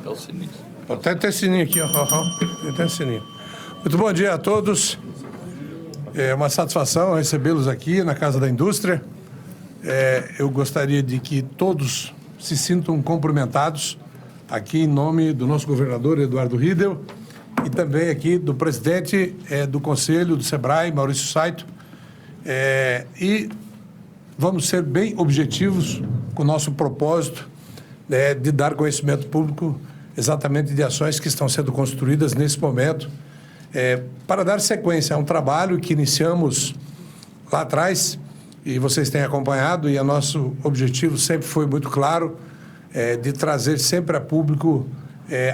É o sininho. Tem sininho aqui, ó. Tem sininho. Muito bom dia a todos. É uma satisfação recebê-los aqui na Casa da Indústria. Eu gostaria de que todos se sintam cumprimentados aqui em nome do nosso governador Eduardo Riedel e também aqui do presidente do Conselho do SEBRAE, Maurício Saito. E vamos ser bem objetivos com o nosso propósito de dar conhecimento público exatamente de ações que estão sendo construídas nesse momento para dar sequência a um trabalho que iniciamos lá atrás e vocês têm acompanhado, e o nosso objetivo sempre foi muito claro, de trazer sempre a público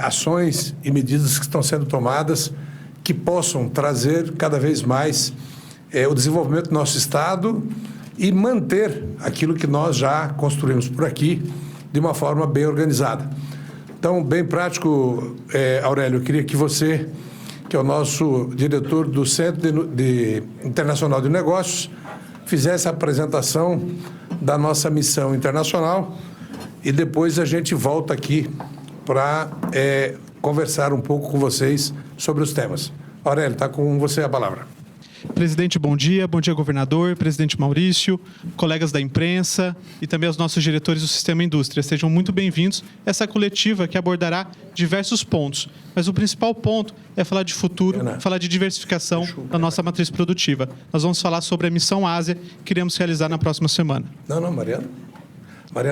ações e medidas que estão sendo tomadas que possam trazer cada vez mais o desenvolvimento do nosso Estado e manter aquilo que nós já construímos por aqui de uma forma bem organizada. Então, bem prático, Aurélio, eu queria que você, que é o nosso diretor do Centro Internacional de Negócios, fizesse a apresentação da nossa missão internacional e depois a gente volta aqui para conversar um pouco com vocês sobre os temas. Aurélio, está com você a palavra. Presidente, bom dia, governador, presidente Maurício, colegas da imprensa e também os nossos diretores do Sistema Indústria. Sejam muito bem-vindos a essa coletiva que abordará diversos pontos, mas o principal ponto é falar de futuro, falar de diversificação da nossa matriz produtiva. Nós vamos falar sobre a Missão Ásia que iremos realizar na próxima semana. Mariana.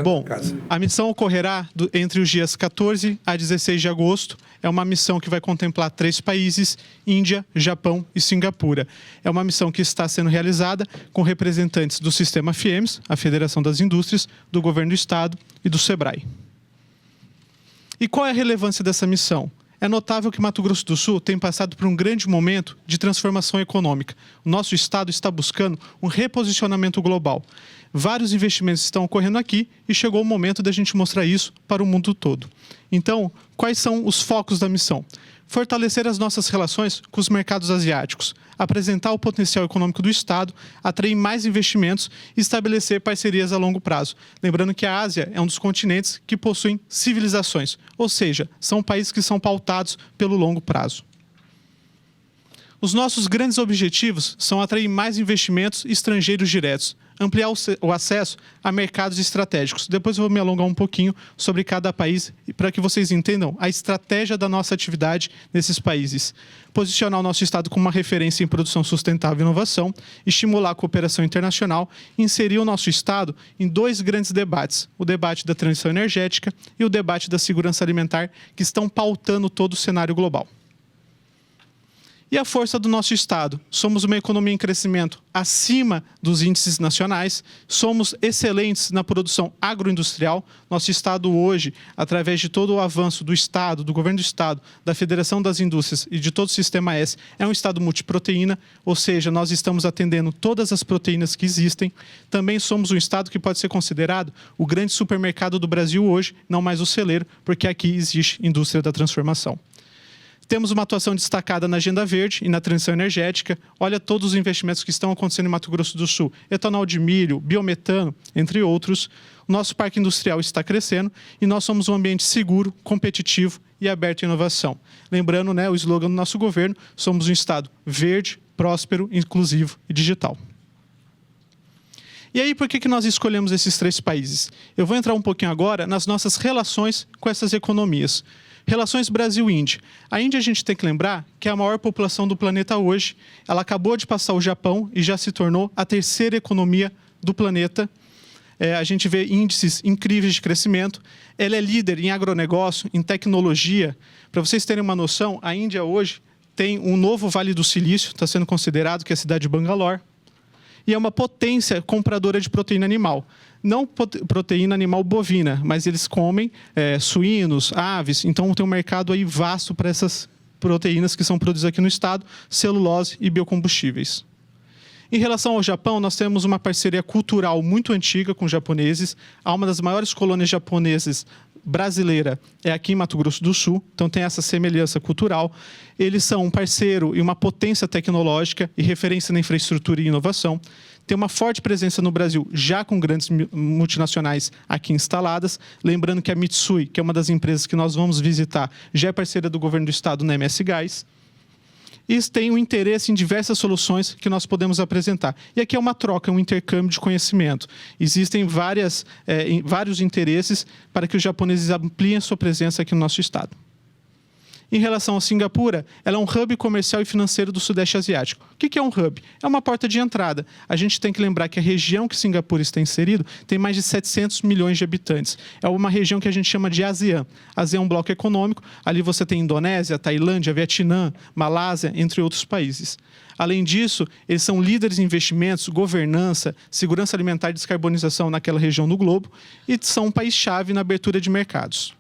Bom, a missão ocorrerá entre os dias 14 a 16 de agosto. É uma missão que vai contemplar 3 países, Índia, Japão e Singapura. É uma missão que está sendo realizada com representantes do Sistema FIEMS, a Federação das Indústrias, do Governo do Estado e do SEBRAE. E qual é a relevância dessa missão? É notável que Mato Grosso do Sul tem passado por um grande momento de transformação econômica. O nosso Estado está buscando um reposicionamento global. Vários investimentos estão ocorrendo aqui e chegou o momento da gente mostrar isso para o mundo todo. Então, quais são os focos da missão? Fortalecer as nossas relações com os mercados asiáticos, apresentar o potencial econômico do Estado, atrair mais investimentos e estabelecer parcerias a longo prazo. Lembrando que a Ásia é um dos continentes que possuem civilizações, ou seja, são países que são pautados pelo longo prazo. Os nossos grandes objetivos são atrair mais investimentos estrangeiros diretos, ampliar o acesso a mercados estratégicos. Depois eu vou me alongar um pouquinho sobre cada país para que vocês entendam a estratégia da nossa atividade nesses países. Posicionar o nosso Estado como uma referência em produção sustentável e inovação, estimular a cooperação internacional e inserir o nosso Estado em 2 grandes debates, o debate da transição energética e o debate da segurança alimentar, que estão pautando todo o cenário global. E a força do nosso Estado? Somos uma economia em crescimento acima dos índices nacionais, somos excelentes na produção agroindustrial. Nosso Estado hoje, através de todo o avanço do Estado, do Governo do Estado, da Federação das Indústrias e de todo o Sistema S, é um Estado multiproteína, ou seja, nós estamos atendendo todas as proteínas que existem. Também somos um Estado que pode ser considerado o grande supermercado do Brasil hoje, não mais o celeiro, porque aqui existe indústria da transformação. Temos uma atuação destacada na agenda verde e na transição energética. Olha todos os investimentos que estão acontecendo em Mato Grosso do Sul. Etanol de milho, biometano, entre outros. O nosso parque industrial está crescendo e nós somos um ambiente seguro, competitivo e aberto à inovação. Lembrando, o slogan do nosso governo, somos um Estado verde, próspero, inclusivo e digital. E aí, por que nós escolhemos esses 3 países? Eu vou entrar um pouquinho agora nas nossas relações com essas economias. Relações Brasil-Índia. A Índia, a gente tem que lembrar que é a maior população do planeta hoje. Ela acabou de passar o Japão e já se tornou a 3ª economia do planeta. A gente vê índices incríveis de crescimento. Ela é líder em agronegócio, em tecnologia. Para vocês terem uma noção, a Índia hoje tem um novo Vale do Silício, está sendo considerado que é a cidade de Bangalore. E é uma potência compradora de proteína animal. Não proteína animal bovina, mas eles comem suínos, aves, então tem um mercado aí vasto para essas proteínas que são produzidas aqui no estado, celulose e biocombustíveis. Em relação ao Japão, nós temos uma parceria cultural muito antiga com os japoneses. Há uma das maiores colônias japonesas brasileira é aqui em Mato Grosso do Sul, então tem essa semelhança cultural. Eles são um parceiro e uma potência tecnológica e referência na infraestrutura e inovação. tem uma forte presença no Brasil, já com grandes multinacionais aqui instaladas. Lembrando que a Mitsui, que é uma das empresas que nós vamos visitar, já é parceira do governo do estado na MS Gás. E tem um interesse em diversas soluções que nós podemos apresentar. E aqui é uma troca, um intercâmbio de conhecimento. Existem vários interesses para que os japoneses ampliem a sua presença aqui no nosso estado. Em relação a Singapura, ela é um hub comercial e financeiro do Sudeste Asiático. O que é um hub? É uma porta de entrada. A gente tem que lembrar que a região que Singapura está inserido tem mais de 700 milhões de habitantes. É uma região que a gente chama de ASEAN. ASEAN é um bloco econômico. Ali você tem Indonésia, Tailândia, Vietnã, Malásia, entre outros países. Além disso, eles são líderes em investimentos, governança, segurança alimentar e descarbonização naquela região do globo e são um país-chave na abertura de mercados.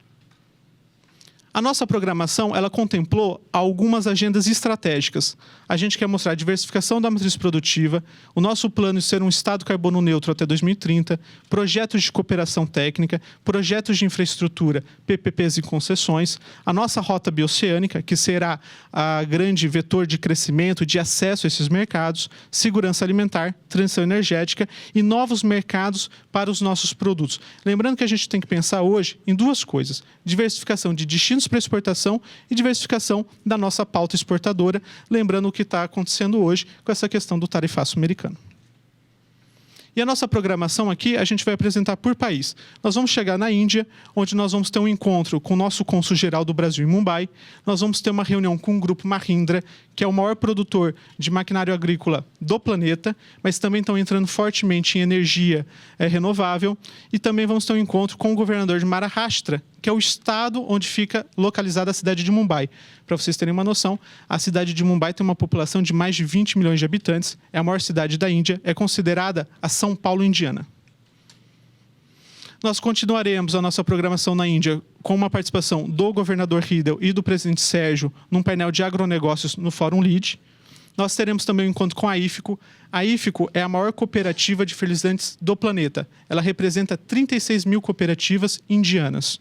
A nossa programação, ela contemplou algumas agendas estratégicas. A gente quer mostrar a diversificação da matriz produtiva, o nosso plano de ser um estado carbono neutro até 2030, projetos de cooperação técnica, projetos de infraestrutura, PPPs e concessões, a nossa rota bioceânica, que será a grande vetor de crescimento, de acesso a esses mercados, segurança alimentar, transição energética e novos mercados para os nossos produtos. Lembrando que a gente tem que pensar hoje em duas coisas: diversificação de destinos para exportação e diversificação da nossa pauta exportadora, lembrando o que está acontecendo hoje com essa questão do tarifaço americano. E a nossa programação aqui, a gente vai apresentar por país. Nós vamos chegar na Índia, onde nós vamos ter um encontro com o nosso cônsul-geral do Brasil em Mumbai. Nós vamos ter uma reunião com o grupo Mahindra, que é o maior produtor de maquinário agrícola do planeta, mas também estão entrando fortemente em energia renovável. E também vamos ter um encontro com o governador de Maharashtra, que é o estado onde fica localizada a cidade de Mumbai. Para vocês terem uma noção, a cidade de Mumbai tem uma população de mais de 20 milhões de habitantes, é a maior cidade da Índia, é considerada a São Paulo indiana. Nós continuaremos a nossa programação na Índia com uma participação do governador Hidel e do presidente Sérgio num painel de agronegócios no Fórum LEAD. Nós teremos também um encontro com a IFCO. A IFCO é a maior cooperativa de fertilizantes do planeta. Ela representa 36 mil cooperativas indianas.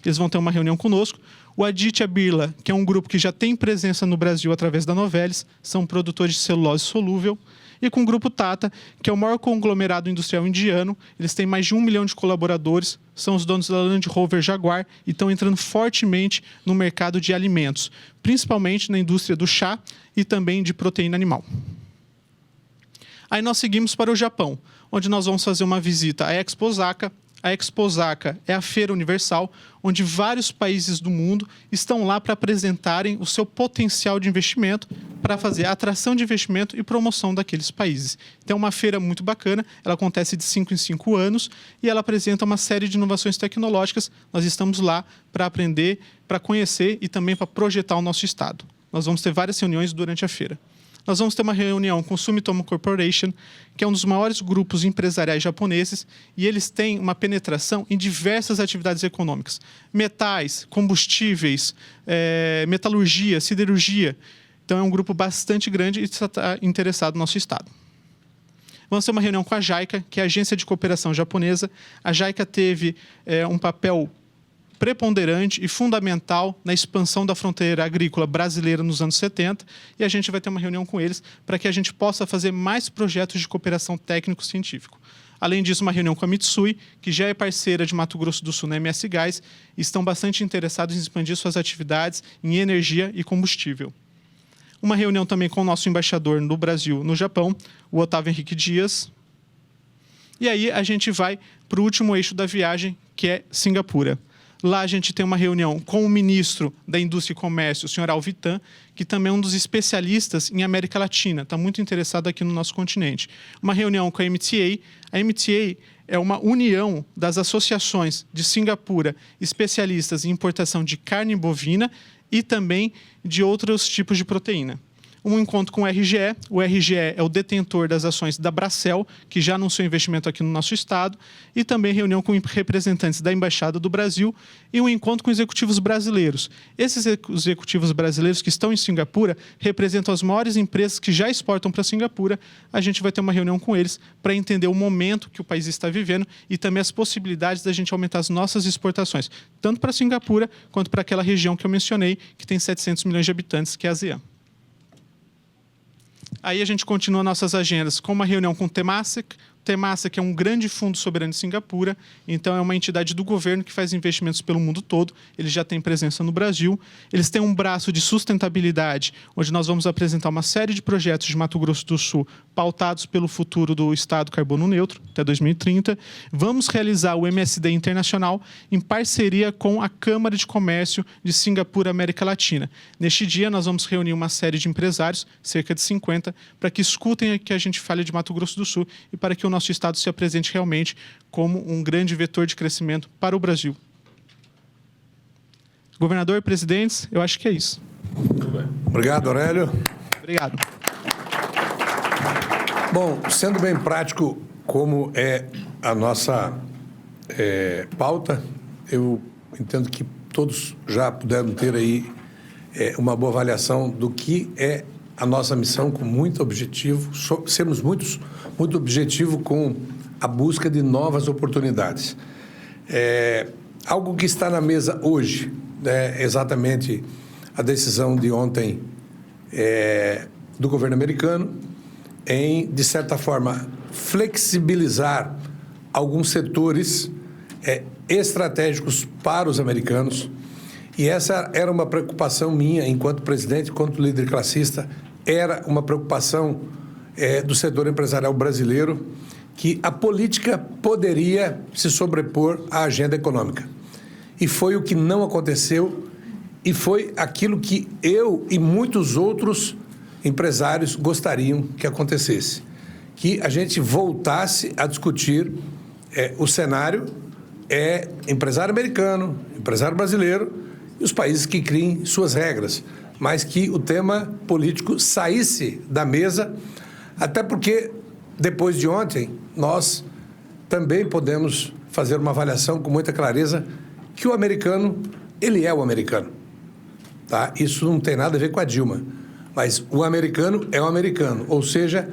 Eles vão ter uma reunião conosco. O Aditya Birla, que é um grupo que já tem presença no Brasil através da Novelis, são produtores de celulose solúvel. E com o grupo Tata, que é o maior conglomerado industrial indiano. Eles têm mais de 1 milhão de colaboradores, são os donos da Land Rover Jaguar e estão entrando fortemente no mercado de alimentos, principalmente na indústria do chá e também de proteína animal. Aí nós seguimos para o Japão, onde nós vamos fazer uma visita à Expo Osaka. A Expo Osaka é a feira universal, onde vários países do mundo estão lá para apresentarem o seu potencial de investimento, para fazer atração de investimento e promoção daqueles países. Então, é uma feira muito bacana, ela acontece de 5 em 5 anos e ela apresenta uma série de inovações tecnológicas. Nós estamos lá para aprender, para conhecer e também para projetar o nosso estado. Nós vamos ter várias reuniões durante a feira. Nós vamos ter uma reunião com o Sumitomo Corporation, que é um dos maiores grupos empresariais japoneses, e eles têm uma penetração em diversas atividades econômicas. Metais, combustíveis, metalurgia, siderurgia. Então, é um grupo bastante grande e está interessado no nosso estado. Vamos ter uma reunião com a JICA, que é a Agência de Cooperação Japonesa. A JICA teve um papel preponderante e fundamental na expansão da fronteira agrícola brasileira nos anos 70, e a gente vai ter uma reunião com eles para que a gente possa fazer mais projetos de cooperação técnico-científico. Além disso, uma reunião com a Mitsui, que já é parceira de Mato Grosso do Sul na MS Gás, e estão bastante interessados em expandir suas atividades em energia e combustível. Uma reunião também com o nosso embaixador no Brasil, no Japão, o Otávio Henrique Dias. E aí a gente vai para o último eixo da viagem, que é Singapura. Lá a gente tem uma reunião com o ministro da Indústria e Comércio, o senhor Alvitan, que também é um dos especialistas em América Latina, está muito interessado aqui no nosso continente. Uma reunião com a MTA. A MTA é uma união das associações de Singapura, especialistas em importação de carne bovina e também de outros tipos de proteína. Um encontro com o RGE. O RGE é o detentor das ações da Bracel, que já anunciou investimento aqui no nosso estado, e também reunião com representantes da Embaixada do Brasil e um encontro com executivos brasileiros. Esses executivos brasileiros que estão em Singapura representam as maiores empresas que já exportam para Singapura. A gente vai ter uma reunião com eles para entender o momento que o país está vivendo e também as possibilidades da gente aumentar as nossas exportações, tanto para Singapura quanto para aquela região que eu mencionei, que tem 700 milhões de habitantes, que é a ASEAN. Aí a gente continua nossas agendas com uma reunião com o Temasek. O Temasek é um grande fundo soberano de Singapura, então é uma entidade do governo que faz investimentos pelo mundo todo. Ele já tem presença no Brasil. Eles têm um braço de sustentabilidade, onde nós vamos apresentar uma série de projetos de Mato Grosso do Sul pautados pelo futuro do Estado carbono neutro, até 2030. Vamos realizar o MSD Internacional em parceria com a Câmara de Comércio de Singapura, América Latina. Neste dia, nós vamos reunir uma série de empresários, cerca de 50, para que escutem o que a gente fale de Mato Grosso do Sul e para que o nosso Estado se apresente realmente como um grande vetor de crescimento para o Brasil. Governador e presidentes, eu acho que é isso. Obrigado, Aurélio. Obrigado. Bom, sendo bem prático como é a nossa pauta, eu entendo que todos já puderam ter aí uma boa avaliação do que é a nossa missão, com muito objetivo, sermos muito objetivo com a busca de novas oportunidades. Algo que está na mesa hoje, exatamente a decisão de ontem do governo americano em, de certa forma, flexibilizar alguns setores estratégicos para os americanos. E essa era uma preocupação minha, enquanto presidente, enquanto líder classista, era uma preocupação do setor empresarial brasileiro, que a política poderia se sobrepor à agenda econômica. E foi o que não aconteceu, e foi aquilo que eu e muitos outros empresários gostariam que acontecesse. Que a gente voltasse a discutir o cenário empresário americano, empresário brasileiro e os países que criem suas regras, mas que o tema político saísse da mesa, até porque, depois de ontem, nós também podemos fazer uma avaliação com muita clareza que o americano, ele é o americano. Tá? Isso não tem nada a ver com a Dilma, mas o americano é o americano, ou seja,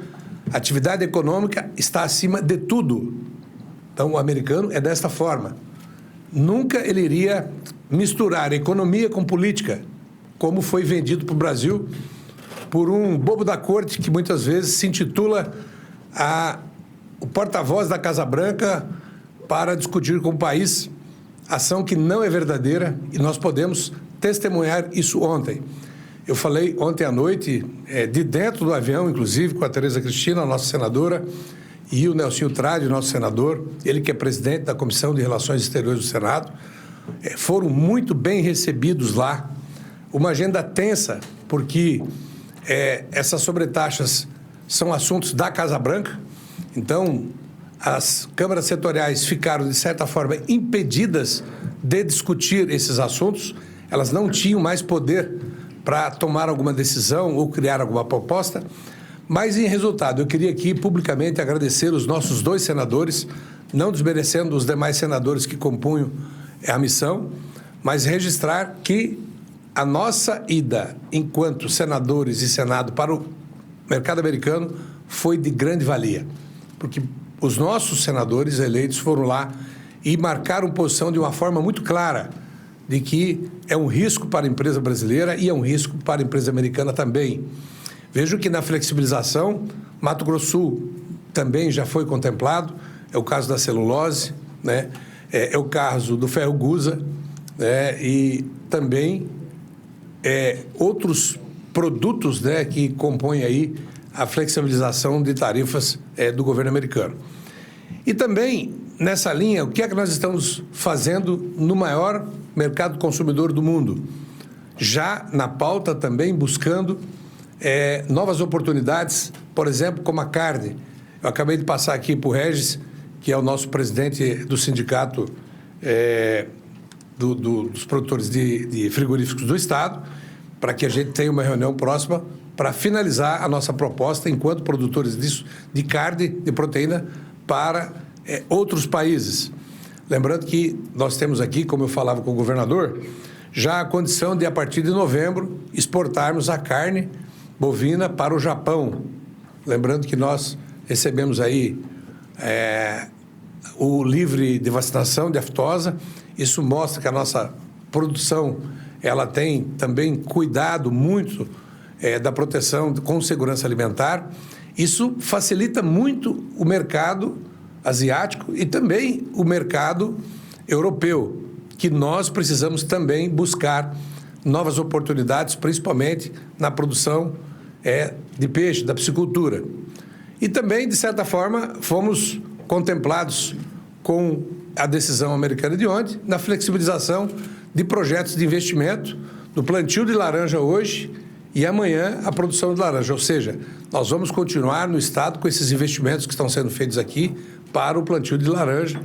a atividade econômica está acima de tudo. Então, o americano é desta forma. Nunca ele iria misturar economia com política, como foi vendido para o Brasil por um bobo da corte que muitas vezes se intitula o porta-voz da Casa Branca para discutir com o país, ação que não é verdadeira, e nós podemos testemunhar isso ontem. Eu falei ontem à noite, de dentro do avião, inclusive, com a Tereza Cristina, a nossa senadora, e o Nelsinho Trade, nosso senador, ele que é presidente da Comissão de Relações Exteriores do Senado, foram muito bem recebidos lá. Uma agenda tensa, porque essas sobretaxas são assuntos da Casa Branca, então as câmaras setoriais ficaram, de certa forma, impedidas de discutir esses assuntos, elas não tinham mais poder para tomar alguma decisão ou criar alguma proposta, mas, em resultado, eu queria aqui publicamente agradecer os nossos 2 senadores, não desmerecendo os demais senadores que compunham a missão, mas registrar que a nossa ida enquanto senadores e Senado para o mercado americano foi de grande valia, porque os nossos senadores eleitos foram lá e marcaram posição de uma forma muito clara de que é um risco para a empresa brasileira e é um risco para a empresa americana também. Vejo que na flexibilização, Mato Grosso do Sul também já foi contemplado, é o caso da celulose, né? É o caso do ferro gusa, né? E também outros produtos, né, que compõem aí a flexibilização de tarifas do governo americano. E também, nessa linha, o que é que nós estamos fazendo no maior mercado consumidor do mundo? Já na pauta também buscando novas oportunidades, por exemplo, como a carne. Eu acabei de passar aqui para o Regis, que é o nosso presidente do sindicato dos produtores de frigoríficos do Estado, para que a gente tenha uma reunião próxima para finalizar a nossa proposta enquanto produtores de carne, de proteína, para outros países. Lembrando que nós temos aqui, como eu falava com o governador, já a condição de, a partir de novembro, exportarmos a carne bovina para o Japão. Lembrando que nós recebemos aí o livre de vacinação de aftosa. Isso mostra que a nossa produção ela tem também cuidado muito da proteção com segurança alimentar. Isso facilita muito o mercado asiático e também o mercado europeu, que nós precisamos também buscar novas oportunidades, principalmente na produção de peixe, da piscicultura. E também, de certa forma, fomos contemplados com a decisão americana de ontem, na flexibilização de projetos de investimento, no plantio de laranja hoje e amanhã a produção de laranja. Ou seja, nós vamos continuar no Estado com esses investimentos que estão sendo feitos aqui para o plantio de laranja,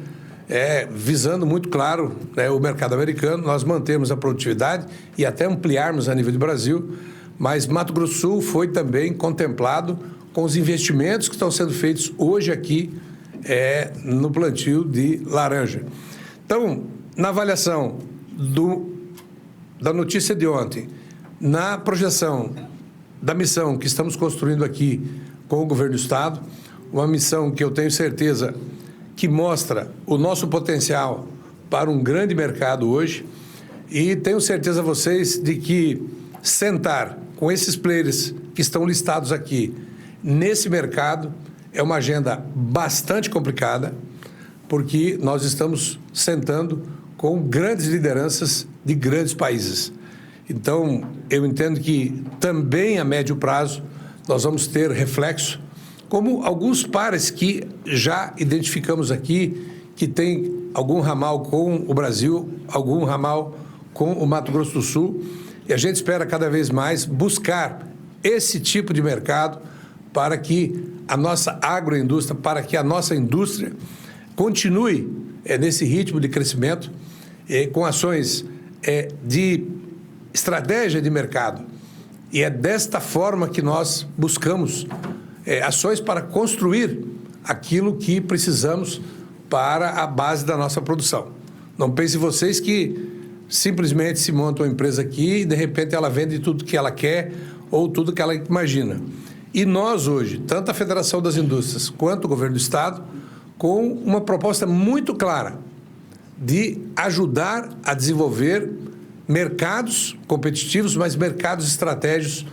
visando muito claro o mercado americano, nós mantemos a produtividade e até ampliarmos a nível de Brasil, mas Mato Grosso do Sul foi também contemplado com os investimentos que estão sendo feitos hoje aqui no plantio de laranja. Então, na avaliação da notícia de ontem, na projeção da missão que estamos construindo aqui com o governo do Estado, uma missão que eu tenho certeza que mostra o nosso potencial para um grande mercado hoje, e tenho certeza a vocês de que sentar com esses players que estão listados aqui nesse mercado é uma agenda bastante complicada, porque nós estamos sentando com grandes lideranças de grandes países. Então, eu entendo que também a médio prazo nós vamos ter reflexo, como alguns pares que já identificamos aqui, que tem algum ramal com o Brasil, algum ramal com o Mato Grosso do Sul, e a gente espera cada vez mais buscar esse tipo de mercado para que a nossa agroindústria, para que a nossa indústria continue nesse ritmo de crescimento, com ações de estratégia de mercado. E é desta forma que nós buscamos ações para construir aquilo que precisamos para a base da nossa produção. Não pensem vocês que simplesmente se monta uma empresa aqui e, de repente, ela vende tudo que ela quer ou tudo que ela imagina. E nós, hoje, tanto a Federação das Indústrias quanto o Governo do Estado, com uma proposta muito clara de ajudar a desenvolver mercados competitivos, mas mercados estratégicos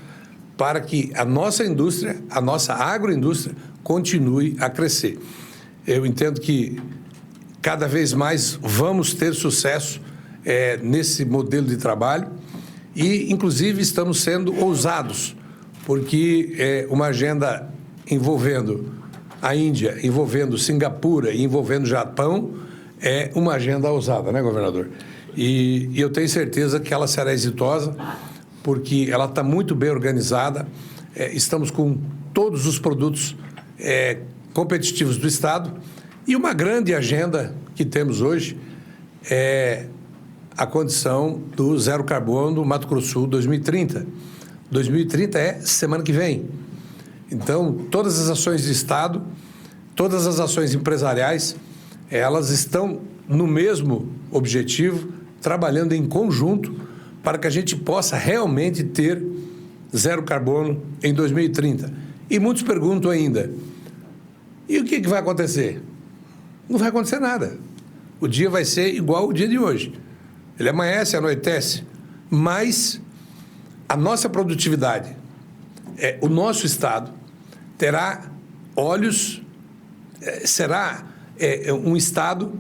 para que a nossa indústria, a nossa agroindústria, continue a crescer. Eu entendo que cada vez mais vamos ter sucesso nesse modelo de trabalho e, inclusive, estamos sendo ousados, porque uma agenda envolvendo a Índia, envolvendo Singapura e envolvendo Japão é uma agenda ousada, né, governador? E eu tenho certeza que ela será exitosa, porque ela está muito bem organizada, estamos com todos os produtos competitivos do Estado e uma grande agenda que temos hoje é a condição do zero carbono do Mato Grosso do Sul 2030. 2030 é semana que vem. Então, todas as ações de Estado, todas as ações empresariais, elas estão no mesmo objetivo, trabalhando em conjunto para que a gente possa realmente ter zero carbono em 2030. E muitos perguntam ainda, e o que vai acontecer? Não vai acontecer nada. O dia vai ser igual ao dia de hoje. Ele amanhece, anoitece, mas a nossa produtividade, o nosso Estado, terá olhos, será um Estado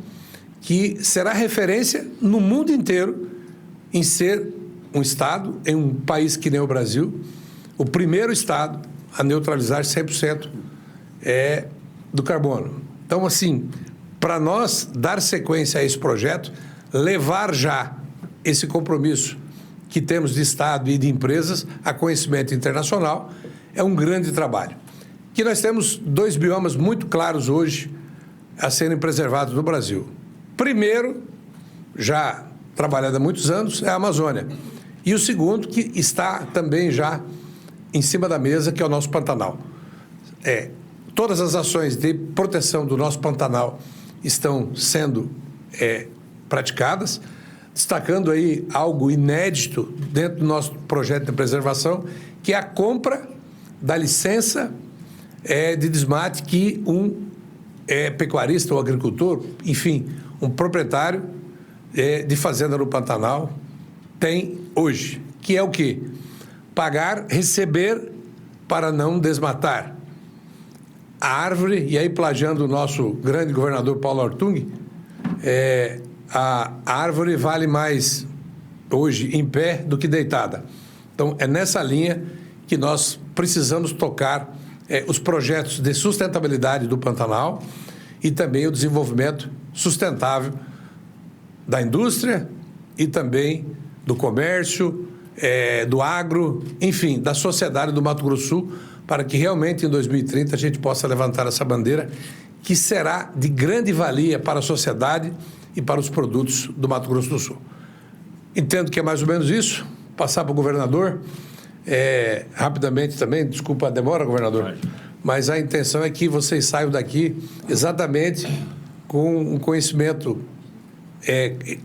que será referência no mundo inteiro em ser um Estado, em um país que nem o Brasil, o primeiro Estado a neutralizar 100% do carbono. Então, assim, para nós dar sequência a esse projeto, levar já esse compromisso que temos de Estado e de empresas a conhecimento internacional, é um grande trabalho. Que nós temos 2 biomas muito claros hoje a serem preservados no Brasil. Primeiro, já trabalhado há muitos anos, é a Amazônia. E o segundo, que está também já em cima da mesa, que é o nosso Pantanal. Todas as ações de proteção do nosso Pantanal estão sendo praticadas, destacando aí algo inédito dentro do nosso projeto de preservação, que é a compra da licença de desmate que um pecuarista ou agricultor, enfim, um proprietário de fazenda no Pantanal tem hoje, que é o quê? pagar, receber para não desmatar. A árvore, e aí plagiando o nosso grande governador Paulo Ortung, a árvore vale mais hoje em pé do que deitada. Então, é nessa linha que nós precisamos tocar os projetos de sustentabilidade do Pantanal e também o desenvolvimento sustentável da indústria e também do comércio, do agro, enfim, da sociedade do Mato Grosso do Sul, para que realmente em 2030 a gente possa levantar essa bandeira que será de grande valia para a sociedade e para os produtos do Mato Grosso do Sul. Entendo que é mais ou menos isso. Passar para o governador, rapidamente também, desculpa a demora, governador, mas a intenção é que vocês saiam daqui exatamente com um conhecimento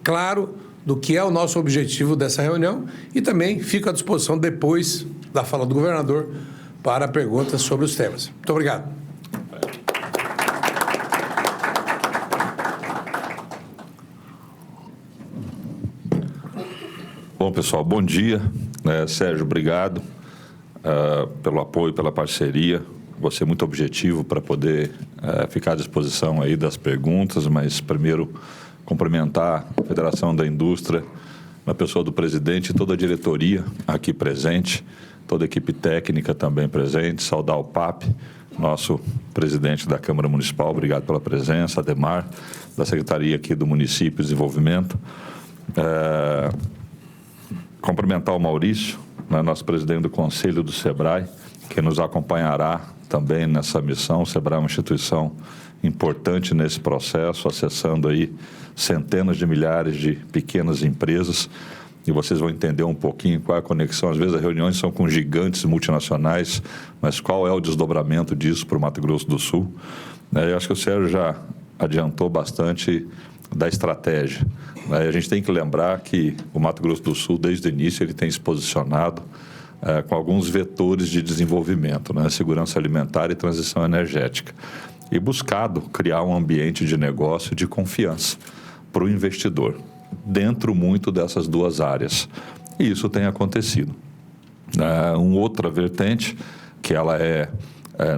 claro do que é o nosso objetivo dessa reunião e também fico à disposição depois da fala do governador para perguntas sobre os temas. Muito obrigado. Bom, pessoal, bom dia. Sérgio, obrigado pelo apoio, pela parceria. Você é muito objetivo para poder ficar à disposição aí das perguntas, mas primeiro cumprimentar a Federação da Indústria, na pessoa do presidente e toda a diretoria aqui presente, toda a equipe técnica também presente, saudar o PAP, nosso presidente da Câmara Municipal, obrigado pela presença, Ademar, da Secretaria aqui do Município de Desenvolvimento. Cumprimentar o Maurício, nosso presidente do Conselho do SEBRAE, que nos acompanhará também nessa missão. O SEBRAE é uma instituição importante nesse processo, acessando aí centenas de milhares de pequenas empresas, e vocês vão entender um pouquinho qual é a conexão. Às vezes as reuniões são com gigantes multinacionais, mas qual é o desdobramento disso para o Mato Grosso do Sul? Eu acho que o Sérgio já adiantou bastante da estratégia. A gente tem que lembrar que o Mato Grosso do Sul, desde o início, ele tem se posicionado com alguns vetores de desenvolvimento, segurança alimentar e transição energética, e buscado criar um ambiente de negócio de confiança para o investidor, dentro muito dessas duas áreas. E isso tem acontecido. Uma outra vertente, que ela é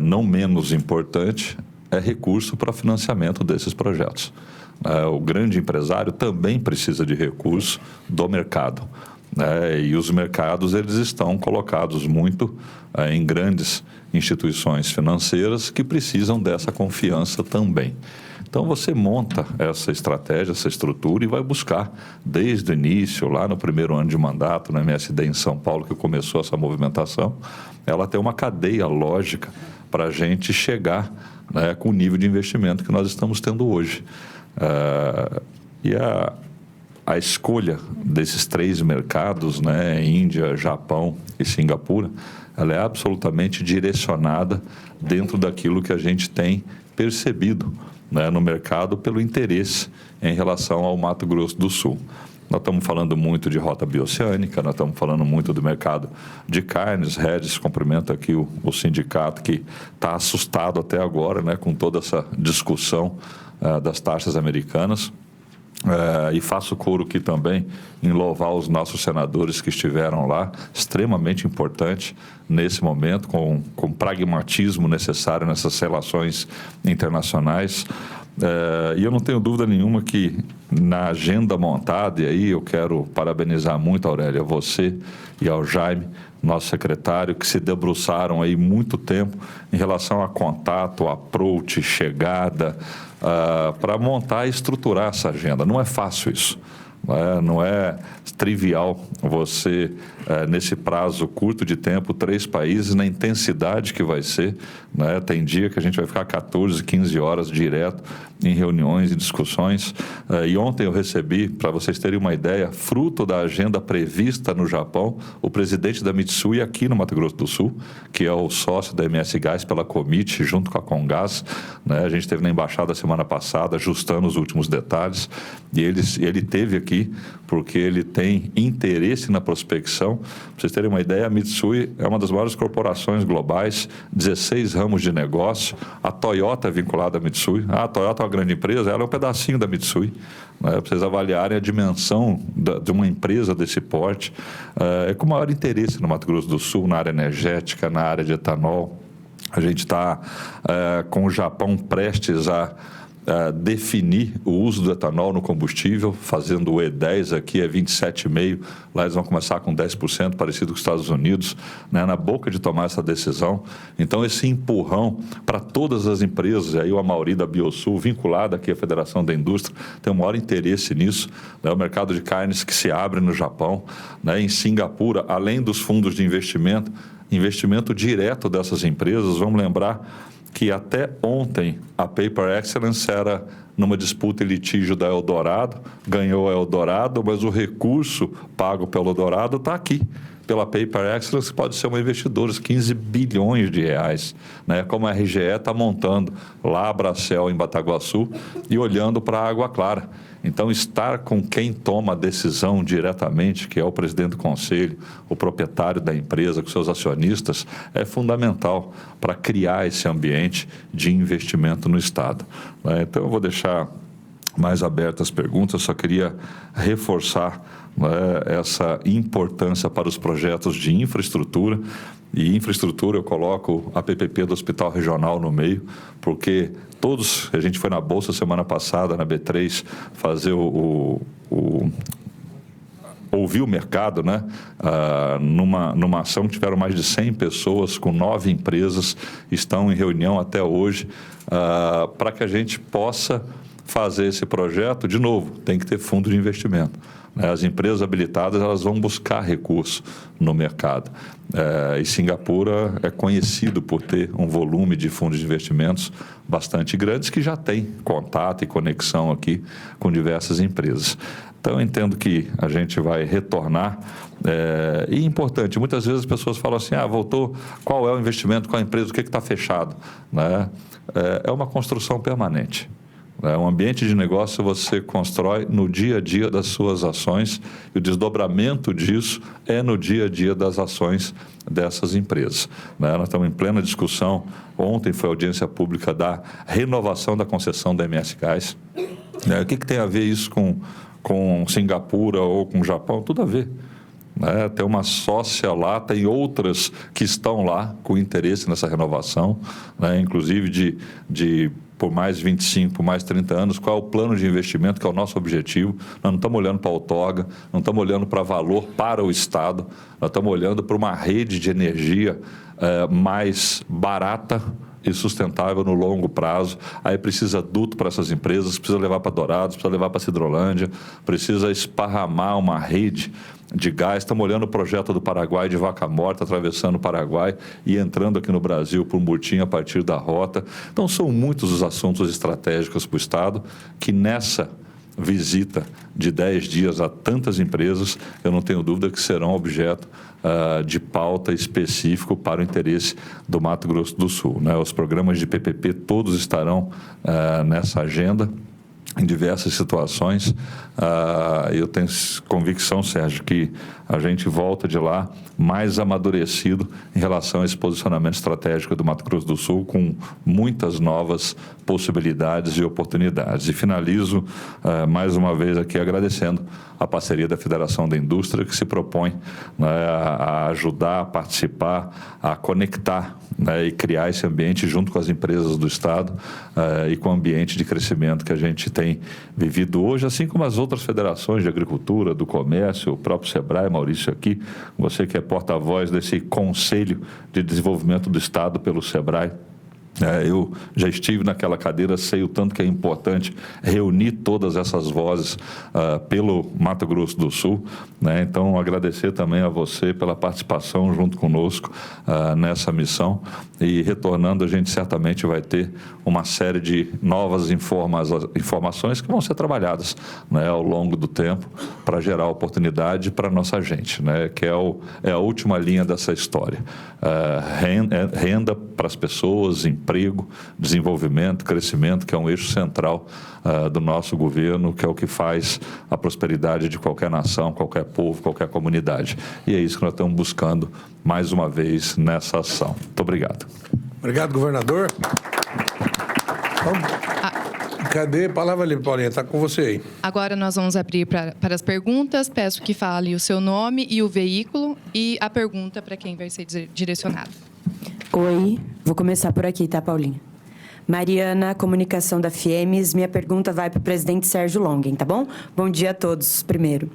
não menos importante, é recurso para financiamento desses projetos. O grande empresário também precisa de recurso do mercado. E os mercados eles estão colocados muito em grandes instituições financeiras que precisam dessa confiança também. Então, você monta essa estratégia, essa estrutura e vai buscar, desde o início, lá no primeiro ano de mandato, na MSD em São Paulo, que começou essa movimentação, ela tem uma cadeia lógica para a gente chegar com o nível de investimento que nós estamos tendo hoje. E a escolha desses três mercados, Índia, Japão e Singapura, ela é absolutamente direcionada dentro daquilo que a gente tem percebido no mercado pelo interesse em relação ao Mato Grosso do Sul. Nós estamos falando muito de rota bioceânica, nós estamos falando muito do mercado de carnes. Regis, cumprimento aqui o sindicato que está assustado até agora com toda essa discussão das taxas americanas. E faço coro aqui também em louvar os nossos senadores que estiveram lá, extremamente importante nesse momento, com pragmatismo necessário nessas relações internacionais. E eu não tenho dúvida nenhuma que na agenda montada, e aí eu quero parabenizar muito, Aurélia, você e ao Jaime, nosso secretário, que se debruçaram aí muito tempo em relação a contato, approach, chegada, para montar e estruturar essa agenda. Não é fácil isso. Não é trivial você, nesse prazo curto de tempo, 3 países, na intensidade que vai ser. Tem dia que a gente vai ficar 14, 15 horas direto em reuniões e discussões. E ontem eu recebi, para vocês terem uma ideia, fruto da agenda prevista no Japão, o presidente da Mitsui aqui no Mato Grosso do Sul, que é o sócio da MS Gás pela Comit, junto com a Comgás. A gente esteve na embaixada semana passada, ajustando os últimos detalhes, e ele teve aqui aqui, porque ele tem interesse na prospecção. Para vocês terem uma ideia, a Mitsui é uma das maiores corporações globais, 16 ramos de negócio. A Toyota é vinculada à Mitsui. A Toyota é uma grande empresa, ela é um pedacinho da Mitsui. Para vocês avaliarem a dimensão de uma empresa desse porte. É com maior interesse no Mato Grosso do Sul, na área energética, na área de etanol. A gente está com o Japão prestes a definir o uso do etanol no combustível, fazendo o E10 aqui é 27,5%, lá eles vão começar com 10%, parecido com os Estados Unidos, né, na boca de tomar essa decisão. Então, esse empurrão para todas as empresas, aí o Amauri da Biosul, vinculada aqui à Federação da Indústria, tem o maior interesse nisso, né, o mercado de carnes que se abre no Japão, né, em Singapura, além dos fundos de investimento direto dessas empresas. Vamos lembrar que até ontem a Paper Excellence era numa disputa e litígio da Eldorado, ganhou a Eldorado, mas o recurso pago pelo Eldorado está aqui, pela Paper Excellence, que pode ser uma investidora, 15 bilhões de reais, né? Como a RGE está montando lá a Bracel em Bataguaçu e olhando para a Água Clara. Então, estar com quem toma a decisão diretamente, que é o presidente do conselho, o proprietário da empresa, com seus acionistas, é fundamental para criar esse ambiente de investimento no Estado. Então, eu vou deixar mais abertas as perguntas, só queria reforçar, né, essa importância para os projetos de infraestrutura. E infraestrutura eu coloco a PPP do Hospital Regional no meio, porque a gente foi na Bolsa semana passada, na B3, fazer ouvir o mercado, né? Numa ação que tiveram mais de 100 pessoas, com 9 empresas, estão em reunião até hoje, para que a gente possa fazer esse projeto. De novo, tem que ter fundo de investimento. As empresas habilitadas, elas vão buscar recurso no mercado. E Singapura é conhecido por ter um volume de fundos de investimentos bastante grandes, que já tem contato e conexão aqui com diversas empresas. Então, eu entendo que a gente vai retornar. E importante, muitas vezes as pessoas falam assim, voltou, qual é o investimento, qual é a empresa, o que está fechado? Né? É uma construção permanente. Um ambiente de negócio você constrói no dia a dia das suas ações, e o desdobramento disso é no dia a dia das ações dessas empresas. Nós estamos em plena discussão. Ontem foi a audiência pública da renovação da concessão da MS Gás. O que tem a ver isso com Singapura ou com o Japão? Tudo a ver. Tem uma sócia lá, tem outras que estão lá com interesse nessa renovação, inclusive por mais 25, por mais 30 anos, qual é o plano de investimento, que é o nosso objetivo. Nós não estamos olhando para a outorga, não estamos olhando para valor para o Estado, nós estamos olhando para uma rede de energia mais barata e sustentável no longo prazo. Aí precisa duto para essas empresas, precisa levar para Dourados, precisa levar para Cidrolândia, precisa esparramar uma rede de gás. Estamos olhando o projeto do Paraguai de Vaca Morta, atravessando o Paraguai e entrando aqui no Brasil por Murtinho a partir da rota. Então, são muitos os assuntos estratégicos para o Estado que nessa visita de 10 dias a tantas empresas, eu não tenho dúvida que serão objeto de pauta específico para o interesse do Mato Grosso do Sul. Os programas de PPP todos estarão nessa agenda, em diversas situações. Eu tenho convicção, Sérgio, que a gente volta de lá mais amadurecido em relação a esse posicionamento estratégico do Mato Grosso do Sul, com muitas novas possibilidades e oportunidades. E finalizo mais uma vez aqui agradecendo a parceria da Federação da Indústria, que se propõe a ajudar, a participar, a conectar e criar esse ambiente junto com as empresas do Estado e com o ambiente de crescimento que a gente tem vivido hoje, assim como as outras federações de agricultura, do comércio, o próprio Sebrae, Maurício aqui, você que é porta-voz desse Conselho de Desenvolvimento do Estado pelo Sebrae. Eu já estive naquela cadeira, sei o tanto que é importante reunir todas essas vozes pelo Mato Grosso do Sul. Então, agradecer também a você pela participação junto conosco nessa missão. E retornando, a gente certamente vai ter uma série de novas informações que vão ser trabalhadas ao longo do tempo para gerar oportunidade para a nossa gente, que é a última linha dessa história. Renda para as pessoas, emprego, emprego, desenvolvimento, crescimento, que é um eixo central do nosso governo, que é o que faz a prosperidade de qualquer nação, qualquer povo, qualquer comunidade. E é isso que nós estamos buscando mais uma vez nessa ação. Muito obrigado. Obrigado, governador. Cadê a palavra ali, Paulinha? Está com você aí. Agora nós vamos abrir para as perguntas. Peço que fale o seu nome e o veículo e a pergunta para quem vai ser direcionada. Oi, vou começar por aqui, tá, Paulinha? Mariana, comunicação da FIEMES. Minha pergunta vai para o presidente Sérgio Longen, tá bom? Bom dia a todos, primeiro.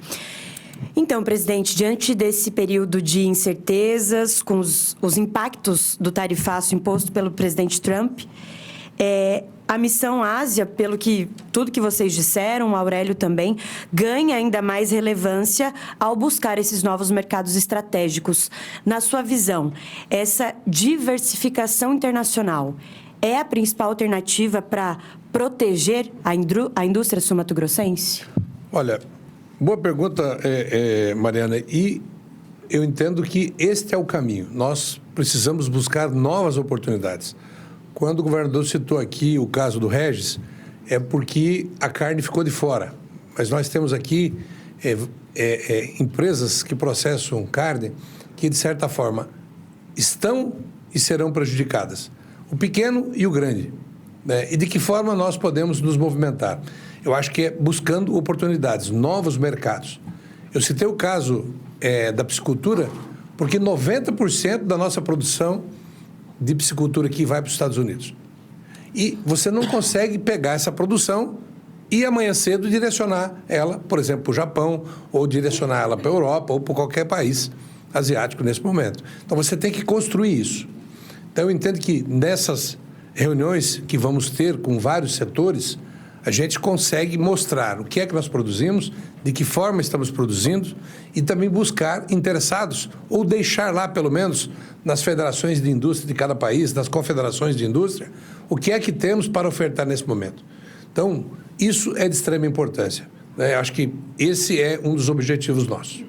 Então, presidente, diante desse período de incertezas, com os impactos do tarifaço imposto pelo presidente Trump, a missão Ásia, tudo que vocês disseram, o Aurélio também, ganha ainda mais relevância ao buscar esses novos mercados estratégicos. Na sua visão, essa diversificação internacional é a principal alternativa para proteger a indústria sul-mato-grossense? Olha, boa pergunta, Mariana, e eu entendo que este é o caminho. Nós precisamos buscar novas oportunidades. Quando o governador citou aqui o caso do Regis, é porque a carne ficou de fora. Mas nós temos aqui empresas que processam carne que, de certa forma, estão e serão prejudicadas. O pequeno e o grande. Né? E de que forma nós podemos nos movimentar? Eu acho que é buscando oportunidades, novos mercados. Eu citei o caso da piscicultura, porque 90% da nossa produção de piscicultura aqui vai para os Estados Unidos. E você não consegue pegar essa produção e amanhã cedo direcionar ela, por exemplo, para o Japão, ou direcionar ela para a Europa, ou para qualquer país asiático nesse momento. Então, você tem que construir isso. Então, eu entendo que nessas reuniões que vamos ter com vários setores, a gente consegue mostrar o que é que nós produzimos, de que forma estamos produzindo e também buscar interessados ou deixar lá, pelo menos, nas federações de indústria de cada país, nas confederações de indústria, o que é que temos para ofertar nesse momento. Então, isso é de extrema importância. Acho que esse é um dos objetivos nossos.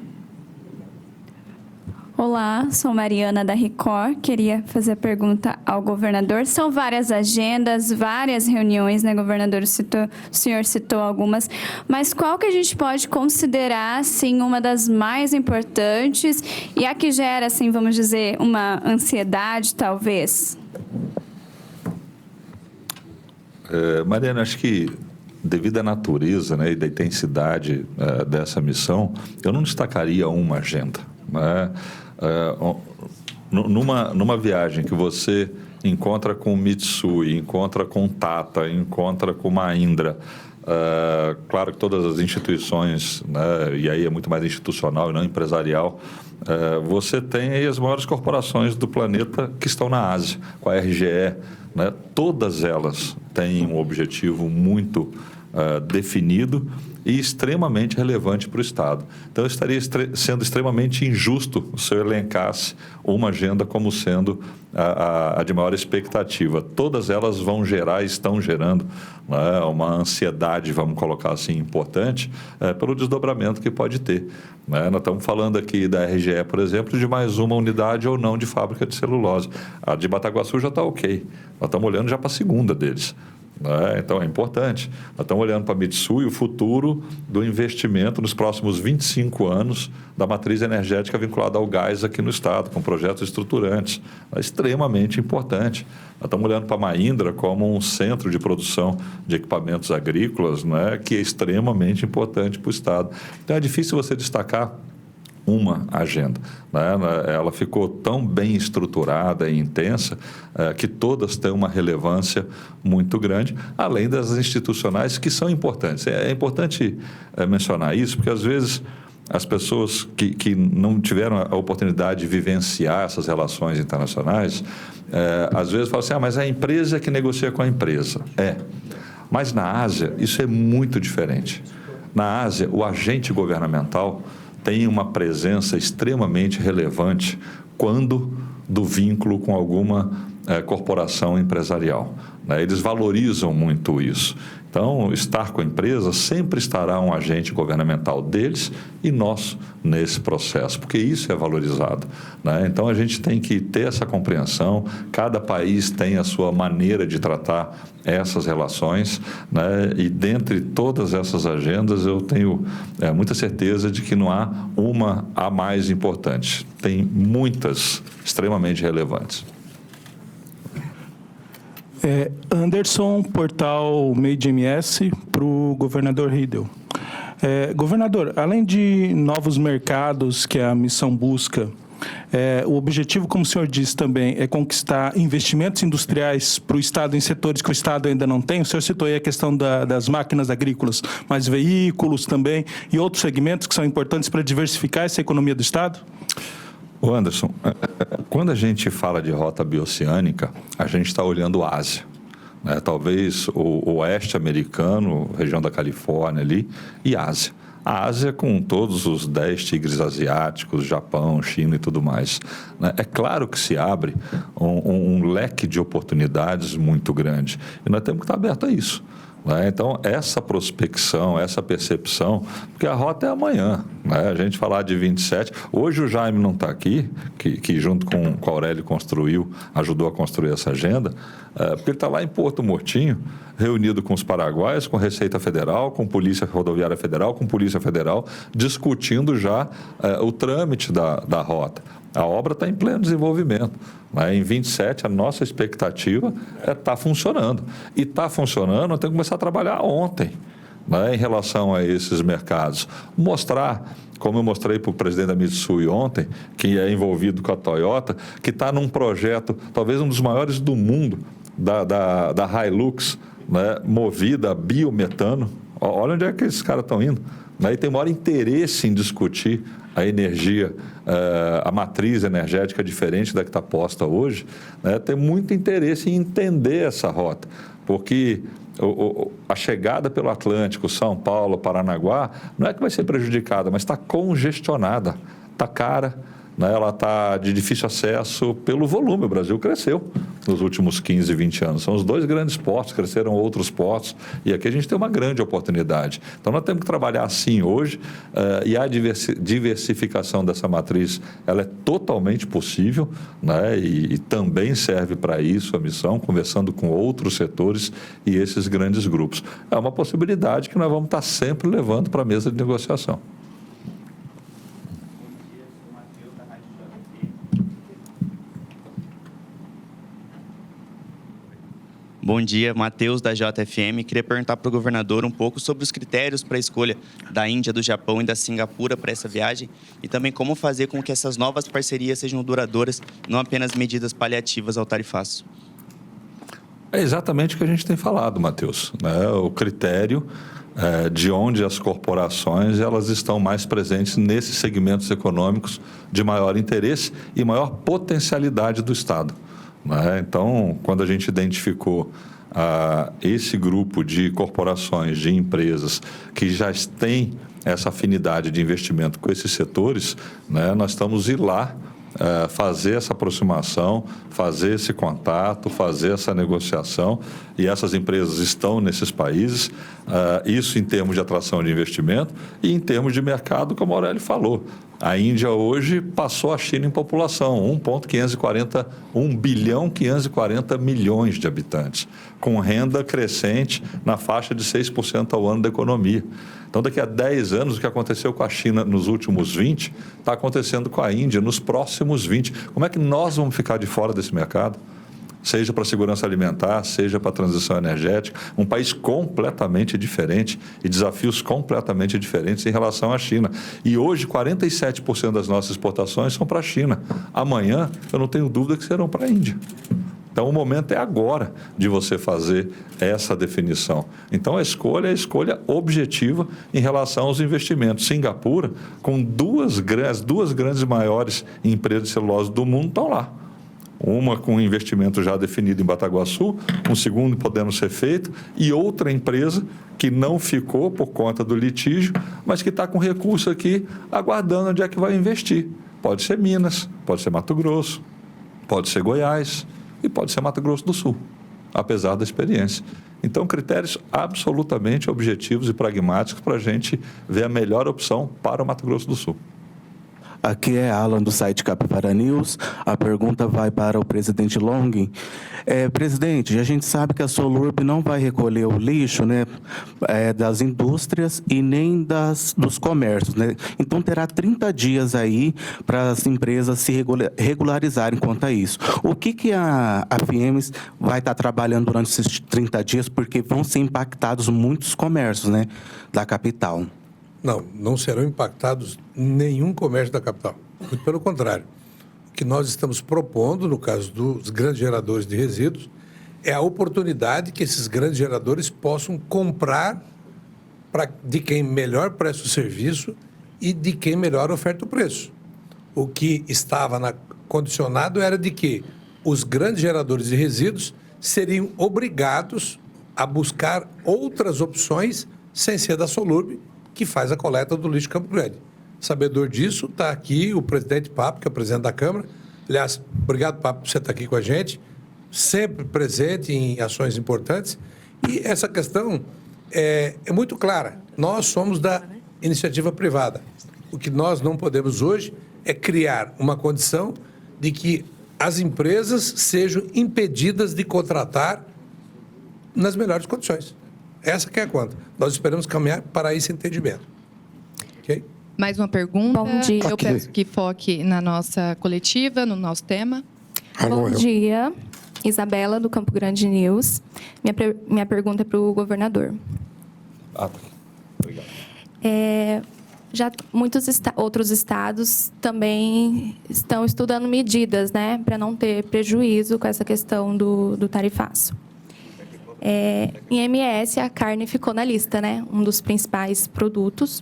Olá, sou Mariana da Record. Queria fazer a pergunta ao governador. São várias agendas, várias reuniões, né, governador? O senhor citou algumas, mas qual que a gente pode considerar, assim, uma das mais importantes e a que gera, assim, vamos dizer, uma ansiedade, talvez? Mariana, acho que devido à natureza, né, e da intensidade dessa missão, eu não destacaria uma agenda, né? Numa viagem que você encontra com o Mitsui, encontra com Tata, encontra com Mahindra, claro que todas as instituições, né, e aí é muito mais institucional e não empresarial, você tem aí as maiores corporações do planeta que estão na Ásia, com a RGE, né, todas elas têm um objetivo muito definido e extremamente relevante para o Estado. Então, eu estaria sendo extremamente injusto se eu elencasse uma agenda como sendo a de maior expectativa. Todas elas vão gerar, estão gerando, né, uma ansiedade, vamos colocar assim, importante, pelo desdobramento que pode ter. Né? Nós estamos falando aqui da RGE, por exemplo, de mais uma unidade ou não de fábrica de celulose. A de Bataguaçu já está ok. Nós estamos olhando já para a segunda deles. Então, é importante. Nós estamos olhando para a Mitsui, o futuro do investimento nos próximos 25 anos da matriz energética vinculada ao gás aqui no Estado, com projetos estruturantes. É extremamente importante. Nós estamos olhando para a Mahindra como um centro de produção de equipamentos agrícolas, né, que é extremamente importante para o Estado. Então, é difícil você destacar uma agenda, né? Ela ficou tão bem estruturada e intensa que todas têm uma relevância muito grande, além das institucionais que são importantes. É importante mencionar isso, porque às vezes as pessoas que não tiveram a oportunidade de vivenciar essas relações internacionais, às vezes falam assim, mas a empresa é que negocia com a empresa. Mas na Ásia isso é muito diferente. Na Ásia, o agente governamental tem uma presença extremamente relevante quando do vínculo com alguma corporação empresarial. Eles valorizam muito isso. Então, estar com a empresa sempre estará um agente governamental deles e nosso nesse processo, porque isso é valorizado. Então, a gente tem que ter essa compreensão, cada país tem a sua maneira de tratar essas relações, e dentre todas essas agendas eu tenho muita certeza de que não há uma a mais importante. Tem muitas extremamente relevantes. Anderson, portal Made MS, para o governador Riedel. Governador, além de novos mercados que a missão busca, o objetivo, como o senhor disse também, é conquistar investimentos industriais para o Estado em setores que o Estado ainda não tem. O senhor citou aí a questão das máquinas agrícolas, mas veículos também e outros segmentos que são importantes para diversificar essa economia do Estado? Ô Anderson, quando a gente fala de rota bioceânica, a gente está olhando a Ásia. Talvez o oeste americano, região da Califórnia ali, e Ásia. A Ásia com todos os 10 tigres asiáticos, Japão, China e tudo mais. É claro que se abre um leque de oportunidades muito grande. E nós temos que estar abertos a isso. Então, essa prospecção, essa percepção, porque a rota é amanhã. A gente falar de 27, hoje o Jaime não está aqui, que junto com o Aurélio ajudou a construir essa agenda, porque ele está lá em Porto Mortinho, reunido com os paraguaios, com Receita Federal, com Polícia Rodoviária Federal, com Polícia Federal, discutindo já o trâmite da rota. A obra está em pleno desenvolvimento. Em 27, a nossa expectativa é estar funcionando. E está funcionando, nós temos que começar a trabalhar ontem, em relação a esses mercados. Mostrar, como eu mostrei para o presidente da Mitsui ontem, que é envolvido com a Toyota, que está num projeto, talvez um dos maiores do mundo, da Hilux, movida a biometano. Olha onde é que esses caras estão indo. E tem maior interesse em discutir a energia, a matriz energética diferente da que está posta hoje, tem muito interesse em entender essa rota, porque a chegada pelo Atlântico, São Paulo, Paranaguá, não é que vai ser prejudicada, mas está congestionada, está cara, ela está de difícil acesso pelo volume. O Brasil cresceu nos últimos 15, 20 anos. São os 2 grandes portos, cresceram outros portos, e aqui a gente tem uma grande oportunidade. Então, nós temos que trabalhar assim hoje, e a diversificação dessa matriz, ela é totalmente possível, e também serve para isso a missão, conversando com outros setores e esses grandes grupos. É uma possibilidade que nós vamos estar sempre levando para a mesa de negociação. Bom dia, Matheus, da JFM. Queria perguntar para o governador um pouco sobre os critérios para a escolha da Índia, do Japão e da Singapura para essa viagem e também como fazer com que essas novas parcerias sejam duradouras, não apenas medidas paliativas ao tarifaço. É exatamente o que a gente tem falado, Matheus. O critério de onde as corporações elas estão mais presentes nesses segmentos econômicos de maior interesse e maior potencialidade do Estado. Então, quando a gente identificou esse grupo de corporações, de empresas que já têm essa afinidade de investimento com esses setores, nós estamos ir lá fazer essa aproximação, fazer esse contato, fazer essa negociação, e essas empresas estão nesses países, isso em termos de atração de investimento e em termos de mercado, como o Aurélio falou. A Índia hoje passou a China em população, 1 bilhão 540 milhões de habitantes, com renda crescente na faixa de 6% ao ano da economia. Então, daqui a 10 anos, o que aconteceu com a China nos últimos 20, está acontecendo com a Índia nos próximos 20. Como é que nós vamos ficar de fora desse mercado? Seja para a segurança alimentar, seja para a transição energética, um país completamente diferente e desafios completamente diferentes em relação à China. E hoje, 47% das nossas exportações são para a China. Amanhã, eu não tenho dúvida que serão para a Índia. Então, o momento é agora de você fazer essa definição. Então, a escolha é a escolha objetiva em relação aos investimentos. Singapura, com as duas grandes maiores empresas de celulose do mundo, estão lá. Uma com investimento já definido em Bataguaçu, um segundo podendo ser feito, e outra empresa que não ficou por conta do litígio, mas que está com recurso aqui aguardando onde é que vai investir. Pode ser Minas, pode ser Mato Grosso, pode ser Goiás, e pode ser Mato Grosso do Sul, apesar da experiência. Então, critérios absolutamente objetivos e pragmáticos para a gente ver a melhor opção para o Mato Grosso do Sul. Aqui é Alan, do site Capivara News. A pergunta vai para o presidente Longgen. Presidente, a gente sabe que a Solurb não vai recolher o lixo, né, das indústrias e nem dos comércios, né? Então, terá 30 dias aí para as empresas se regularizarem quanto a isso. O que a FIEMES vai estar trabalhando durante esses 30 dias? Porque vão ser impactados muitos comércios, né, da capital. Não serão impactados nenhum comércio da capital. Muito pelo contrário. O que nós estamos propondo, no caso dos grandes geradores de resíduos, é a oportunidade que esses grandes geradores possam comprar de quem melhor presta o serviço e de quem melhor oferta o preço. O que estava condicionado era de que os grandes geradores de resíduos seriam obrigados a buscar outras opções sem ser da Solurb, que faz a coleta do lixo Campo Grande. Sabedor disso, está aqui o presidente Papo, que é o presidente da Câmara. Aliás, obrigado, Papo, por você estar aqui com a gente, sempre presente em ações importantes. E essa questão é muito clara. Nós somos da iniciativa privada. O que nós não podemos hoje é criar uma condição de que as empresas sejam impedidas de contratar nas melhores condições. Essa que é a conta. Nós esperamos caminhar para esse entendimento. Ok? Mais uma pergunta. Bom dia. Eu peço que foque na nossa coletiva, no nosso tema. Bom dia. Isabela, do Campo Grande News. Minha pergunta é para o governador. Obrigado. Já muitos outros estados também estão estudando medidas, né, para não ter prejuízo com essa questão do tarifaço. Em MS, a carne ficou na lista, né? Um dos principais produtos.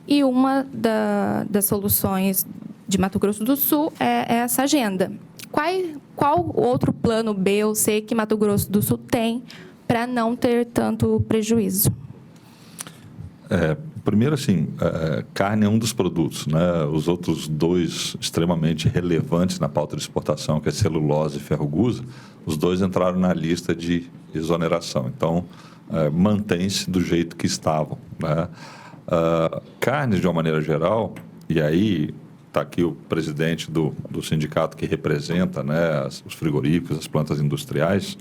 E uma das soluções de Mato Grosso do Sul é essa agenda. Qual outro plano B ou C que Mato Grosso do Sul tem para não ter tanto prejuízo? Primeiro, assim, carne é um dos produtos, né? Os outros dois extremamente relevantes na pauta de exportação, que é celulose e ferro-gusa, os dois entraram na lista de exoneração. Então, mantém-se do jeito que estavam, né? Carnes, de uma maneira geral, e aí está aqui o presidente do sindicato que representa, né, os frigoríficos, as plantas industriais,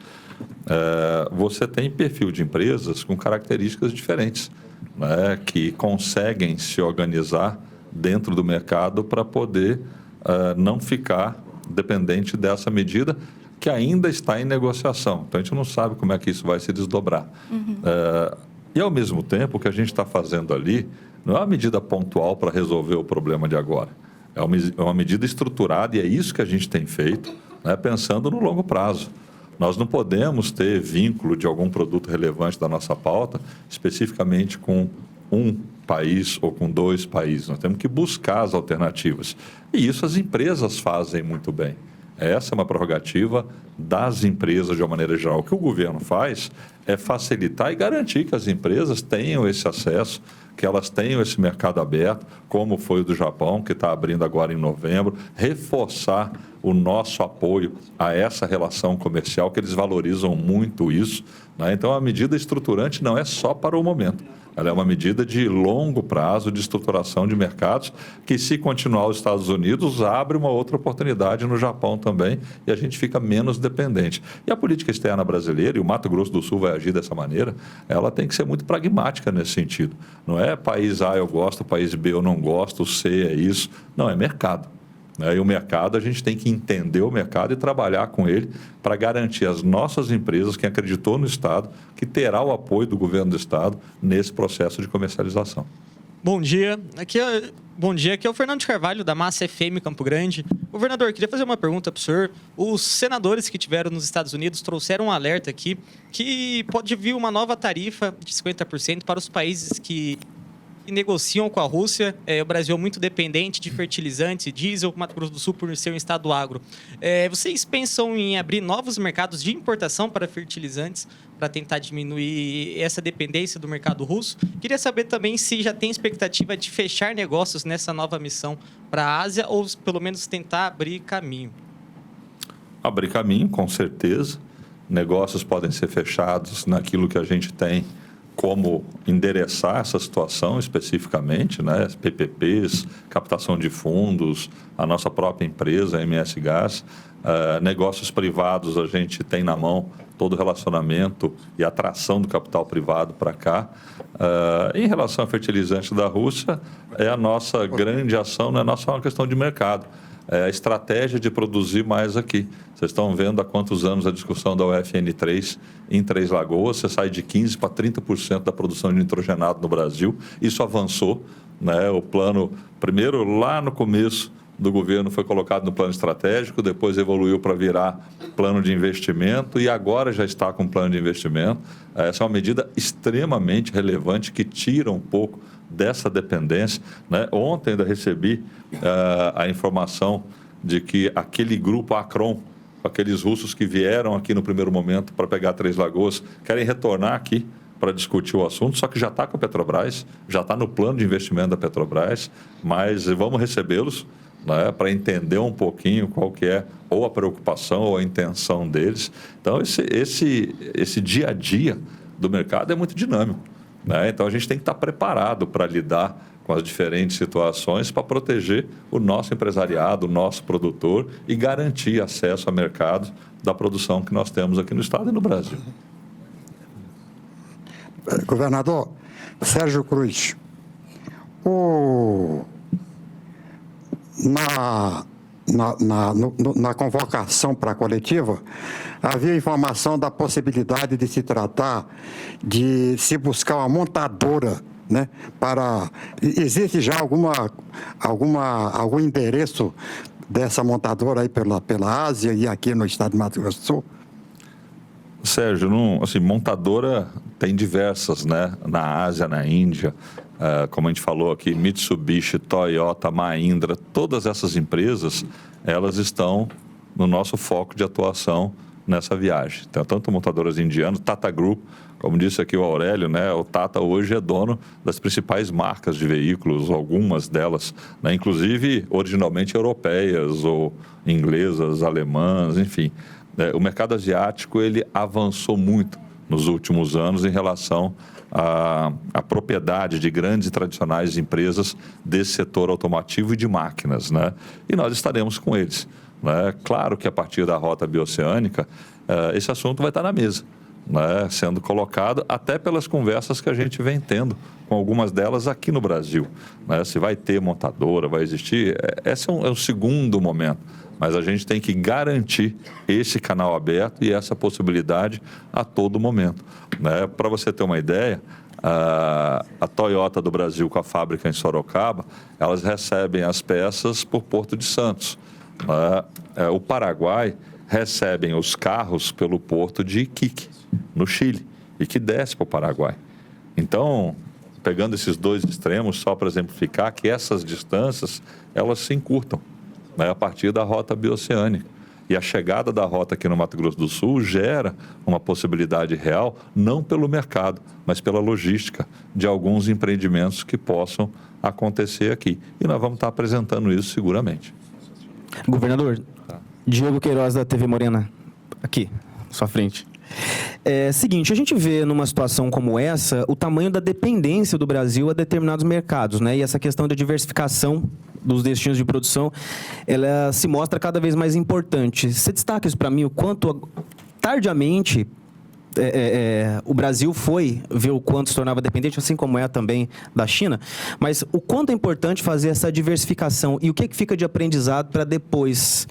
você tem perfil de empresas com características diferentes, né, que conseguem se organizar dentro do mercado para poder não ficar dependente dessa medida que ainda está em negociação. Então, a gente não sabe como é que isso vai se desdobrar. E, ao mesmo tempo, o que a gente está fazendo ali não é uma medida pontual para resolver o problema de agora. É uma medida estruturada e é isso que a gente tem feito, né, pensando no longo prazo. Nós não podemos ter vínculo de algum produto relevante da nossa pauta, especificamente com um país ou com dois países. Nós temos que buscar as alternativas. E isso as empresas fazem muito bem. Essa é uma prerrogativa das empresas de uma maneira geral. O que o governo faz é facilitar e garantir que as empresas tenham esse acesso, que elas tenham esse mercado aberto, como foi o do Japão, que está abrindo agora em novembro, reforçar o nosso apoio a essa relação comercial, que eles valorizam muito isso, né? Então, a medida estruturante não é só para o momento. Ela é uma medida de longo prazo, de estruturação de mercados, que, se continuar os Estados Unidos, abre uma outra oportunidade no Japão também, e a gente fica menos dependente. E a política externa brasileira, e o Mato Grosso do Sul vai agir dessa maneira, ela tem que ser muito pragmática nesse sentido. Não é país A eu gosto, país B eu não gosto, o C é isso. Não, é mercado. E o mercado, a gente tem que entender o mercado e trabalhar com ele para garantir às nossas empresas, quem acreditou no Estado, que terá o apoio do governo do Estado nesse processo de comercialização. Bom dia. Aqui é o Fernando de Carvalho, da Massa FM Campo Grande. Governador, queria fazer uma pergunta para o senhor. Os senadores que tiveram nos Estados Unidos trouxeram um alerta aqui que pode vir uma nova tarifa de 50% para os países que negociam com a Rússia. O Brasil é muito dependente de fertilizantes e diesel, Mato Grosso do Sul por ser um estado agro. Vocês pensam em abrir novos mercados de importação para fertilizantes para tentar diminuir essa dependência do mercado russo? Queria saber também se já tem expectativa de fechar negócios nessa nova missão para a Ásia ou pelo menos tentar abrir caminho. abrir caminho, com certeza. Negócios podem ser fechados naquilo que a gente tem como endereçar essa situação especificamente, né? PPPs, captação de fundos, a nossa própria empresa, a MS Gás. Negócios privados, a gente tem na mão todo o relacionamento e atração do capital privado para cá. Em relação ao fertilizante da Rússia, é a nossa grande ação, não é só uma questão de mercado. É a estratégia de produzir mais aqui. Vocês estão vendo há quantos anos a discussão da UFN3 em Três Lagoas, você sai de 15% para 30% da produção de nitrogenado no Brasil. Isso avançou, né? O plano, primeiro lá no começo do governo foi colocado no plano estratégico, depois evoluiu para virar plano de investimento e agora já está com plano de investimento. Essa é uma medida extremamente relevante que tira um pouco dessa dependência, né? Ontem ainda recebi a informação de que aquele grupo Acron, aqueles russos que vieram aqui no primeiro momento para pegar Três Lagoas, querem retornar aqui para discutir o assunto, só que já está com a Petrobras, já está no plano de investimento da Petrobras, mas vamos recebê-los, né, para entender um pouquinho qual que é ou a preocupação ou a intenção deles. Então, esse dia a dia do mercado é muito dinâmico, né? Então, a gente tem que estar preparado para lidar com as diferentes situações para proteger o nosso empresariado, o nosso produtor e garantir acesso a mercado da produção que nós temos aqui no Estado e no Brasil. Governador Sérgio Cruz, na convocação para a coletiva, havia informação da possibilidade de se tratar de se buscar uma montadora, né, existe já algum endereço dessa montadora aí pela Ásia e aqui no estado de Mato Grosso do Sul? Sérgio, montadora tem diversas, né? Na Ásia, na Índia, como a gente falou aqui, Mitsubishi, Toyota, Mahindra, todas essas empresas, elas estão no nosso foco de atuação nessa viagem. Então, tanto montadoras indianas, Tata Group, como disse aqui o Aurélio, né? O Tata hoje é dono das principais marcas de veículos, algumas delas, né? Inclusive originalmente europeias ou inglesas, alemãs, enfim. O mercado asiático ele avançou muito nos últimos anos em relação à propriedade de grandes e tradicionais empresas desse setor automotivo e de máquinas, né? E nós estaremos com eles, né? Claro que a partir da rota bioceânica, esse assunto vai estar na mesa, né? Sendo colocado até pelas conversas que a gente vem tendo com algumas delas aqui no Brasil, né? Se vai ter montadora, vai existir, esse é um segundo momento. Mas a gente tem que garantir esse canal aberto e essa possibilidade a todo momento, né? Para você ter uma ideia, a Toyota do Brasil com a fábrica em Sorocaba, elas recebem as peças por Porto de Santos. O Paraguai recebem os carros pelo porto de Iquique, no Chile, e que desce para o Paraguai. Então, pegando esses dois extremos, só para exemplificar que essas distâncias, elas se encurtam, né, a partir da rota bioceânica. E a chegada da rota aqui no Mato Grosso do Sul gera uma possibilidade real, não pelo mercado, mas pela logística de alguns empreendimentos que possam acontecer aqui. E nós vamos estar apresentando isso seguramente. Governador, Diego Queiroz da TV Morena, aqui, à sua frente. Seguinte, a gente vê numa situação como essa o tamanho da dependência do Brasil a determinados mercados, né? E essa questão da diversificação dos destinos de produção, ela se mostra cada vez mais importante. Você destaca isso para mim, o quanto tardiamente o Brasil foi ver o quanto se tornava dependente, assim como é também da China, mas o quanto é importante fazer essa diversificação e o que fica de aprendizado para depois,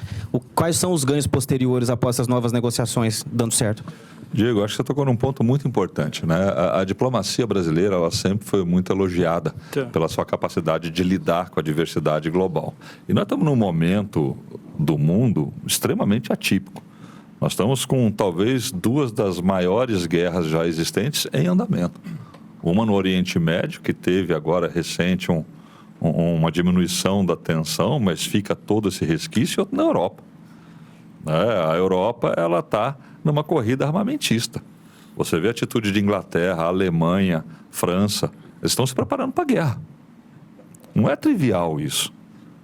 quais são os ganhos posteriores após essas novas negociações dando certo? Diego, acho que você tocou num ponto muito importante, né? A diplomacia brasileira, ela sempre foi muito elogiada pela sua capacidade de lidar com a diversidade global. E nós estamos num momento do mundo extremamente atípico. Nós estamos com talvez duas das maiores guerras já existentes em andamento. Uma no Oriente Médio, que teve agora recente uma diminuição da tensão, mas fica todo esse resquício, e outra na Europa. A Europa, ela está numa corrida armamentista. Você vê a atitude de Inglaterra, Alemanha, França, eles estão se preparando para a guerra. Não é trivial isso.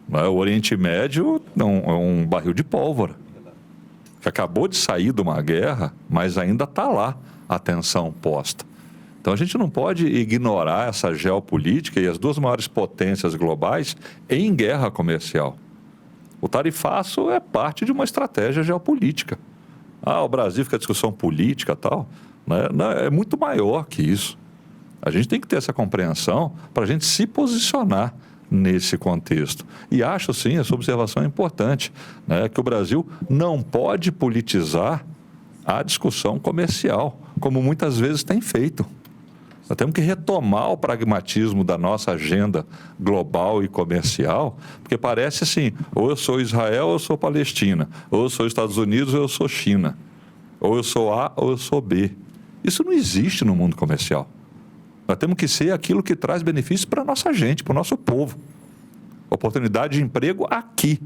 O Oriente Médio é um barril de pólvora. que acabou de sair de uma guerra, mas ainda está lá a atenção posta. Então a gente não pode ignorar essa geopolítica e as duas maiores potências globais em guerra comercial. O tarifaço é parte de uma estratégia geopolítica. O Brasil fica discussão política e tal, né? Não, é muito maior que isso. A gente tem que ter essa compreensão para a gente se posicionar nesse contexto. E acho, sim, essa observação é importante, né? Que o Brasil não pode politizar a discussão comercial, como muitas vezes tem feito. Nós temos que retomar o pragmatismo da nossa agenda global e comercial, porque parece assim, ou eu sou Israel ou eu sou Palestina, ou eu sou Estados Unidos ou eu sou China, ou eu sou A ou eu sou B. Isso não existe no mundo comercial. Nós temos que ser aquilo que traz benefícios para a nossa gente, para o nosso povo. Oportunidade de emprego aqui.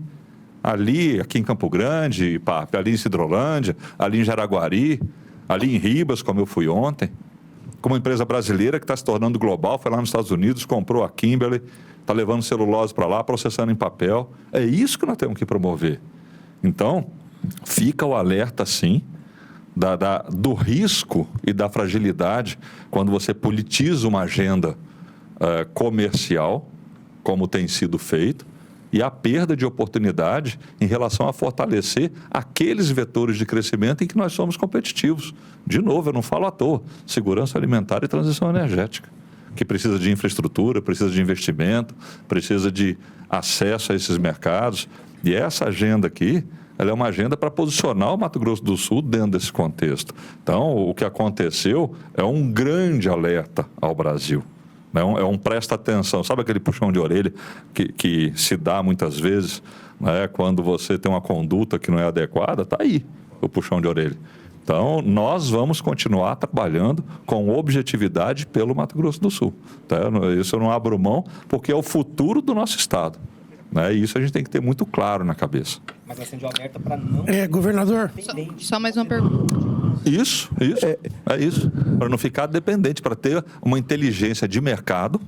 Aqui em Campo Grande, ali em Sidrolândia, ali em Jaraguari, ali em Ribas, como eu fui ontem. Como uma empresa brasileira que está se tornando global, foi lá nos Estados Unidos, comprou a Kimberly, está levando celulose para lá, processando em papel. É isso que nós temos que promover. Então, fica o alerta, sim, do risco e da fragilidade quando você politiza uma agenda comercial, como tem sido feito, e a perda de oportunidade em relação a fortalecer aqueles vetores de crescimento em que nós somos competitivos. De novo, eu não falo à toa, segurança alimentar e transição energética, que precisa de infraestrutura, precisa de investimento, precisa de acesso a esses mercados. E essa agenda aqui, ela é uma agenda para posicionar o Mato Grosso do Sul dentro desse contexto. Então, o que aconteceu é um grande alerta ao Brasil. É um presta atenção, sabe aquele puxão de orelha que se dá muitas vezes, né, quando você tem uma conduta que não é adequada? Está aí o puxão de orelha. Então, nós vamos continuar trabalhando com objetividade pelo Mato Grosso do Sul. Tá? Isso eu não abro mão, porque é o futuro do nosso Estado. Né? E isso a gente tem que ter muito claro na cabeça. Mas acendeu alerta para não... governador. Só mais uma pergunta. Isso. É isso. Para não ficar dependente, para ter uma inteligência de mercado.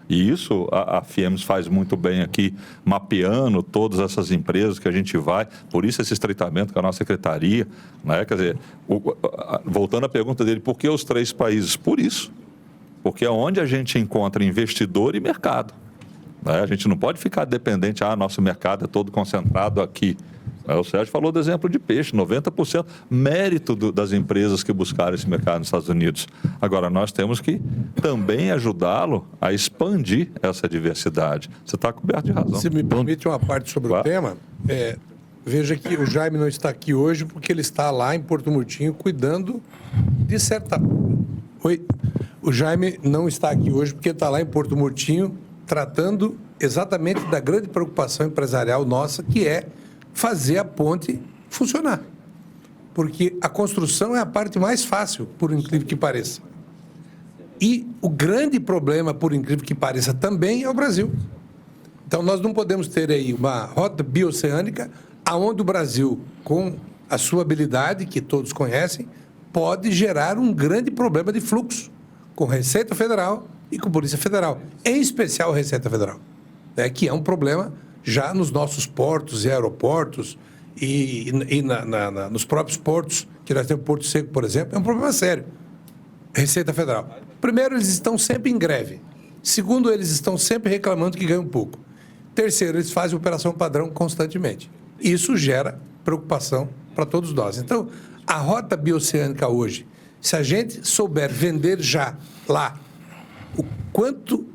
E isso a FIEMS faz muito bem aqui, mapeando todas essas empresas que a gente vai. Por isso esse estreitamento com a nossa secretaria. Né? Quer dizer, voltando à pergunta dele, por que os 3 países? Por isso. Porque é onde a gente encontra investidor e mercado. A gente não pode ficar dependente, nosso mercado é todo concentrado aqui. O Sérgio falou do exemplo de peixe, 90% mérito das empresas que buscaram esse mercado nos Estados Unidos. Agora, nós temos que também ajudá-lo a expandir essa diversidade. Você está coberto de razão. Se me permite uma parte sobre o tema, veja que o Jaime não está aqui hoje porque ele está lá em Porto Murtinho cuidando de certa... Oi? O Jaime não está aqui hoje porque ele está lá em Porto Murtinho tratando exatamente da grande preocupação empresarial nossa, que é fazer a ponte funcionar. Porque a construção é a parte mais fácil, por incrível que pareça. E o grande problema, por incrível que pareça, também é o Brasil. Então, nós não podemos ter aí uma rota bioceânica onde o Brasil, com a sua habilidade, que todos conhecem, pode gerar um grande problema de fluxo com Receita Federal e com Polícia Federal, em especial Receita Federal, que é um problema já nos nossos portos e aeroportos e nos próprios portos, que nós temos Porto Seco, por exemplo, é um problema sério. Receita Federal. Primeiro, eles estão sempre em greve. Segundo, eles estão sempre reclamando que ganham pouco. Terceiro, eles fazem operação padrão constantemente. Isso gera preocupação para todos nós. Então, a rota bioceânica hoje, se a gente souber vender já lá o quanto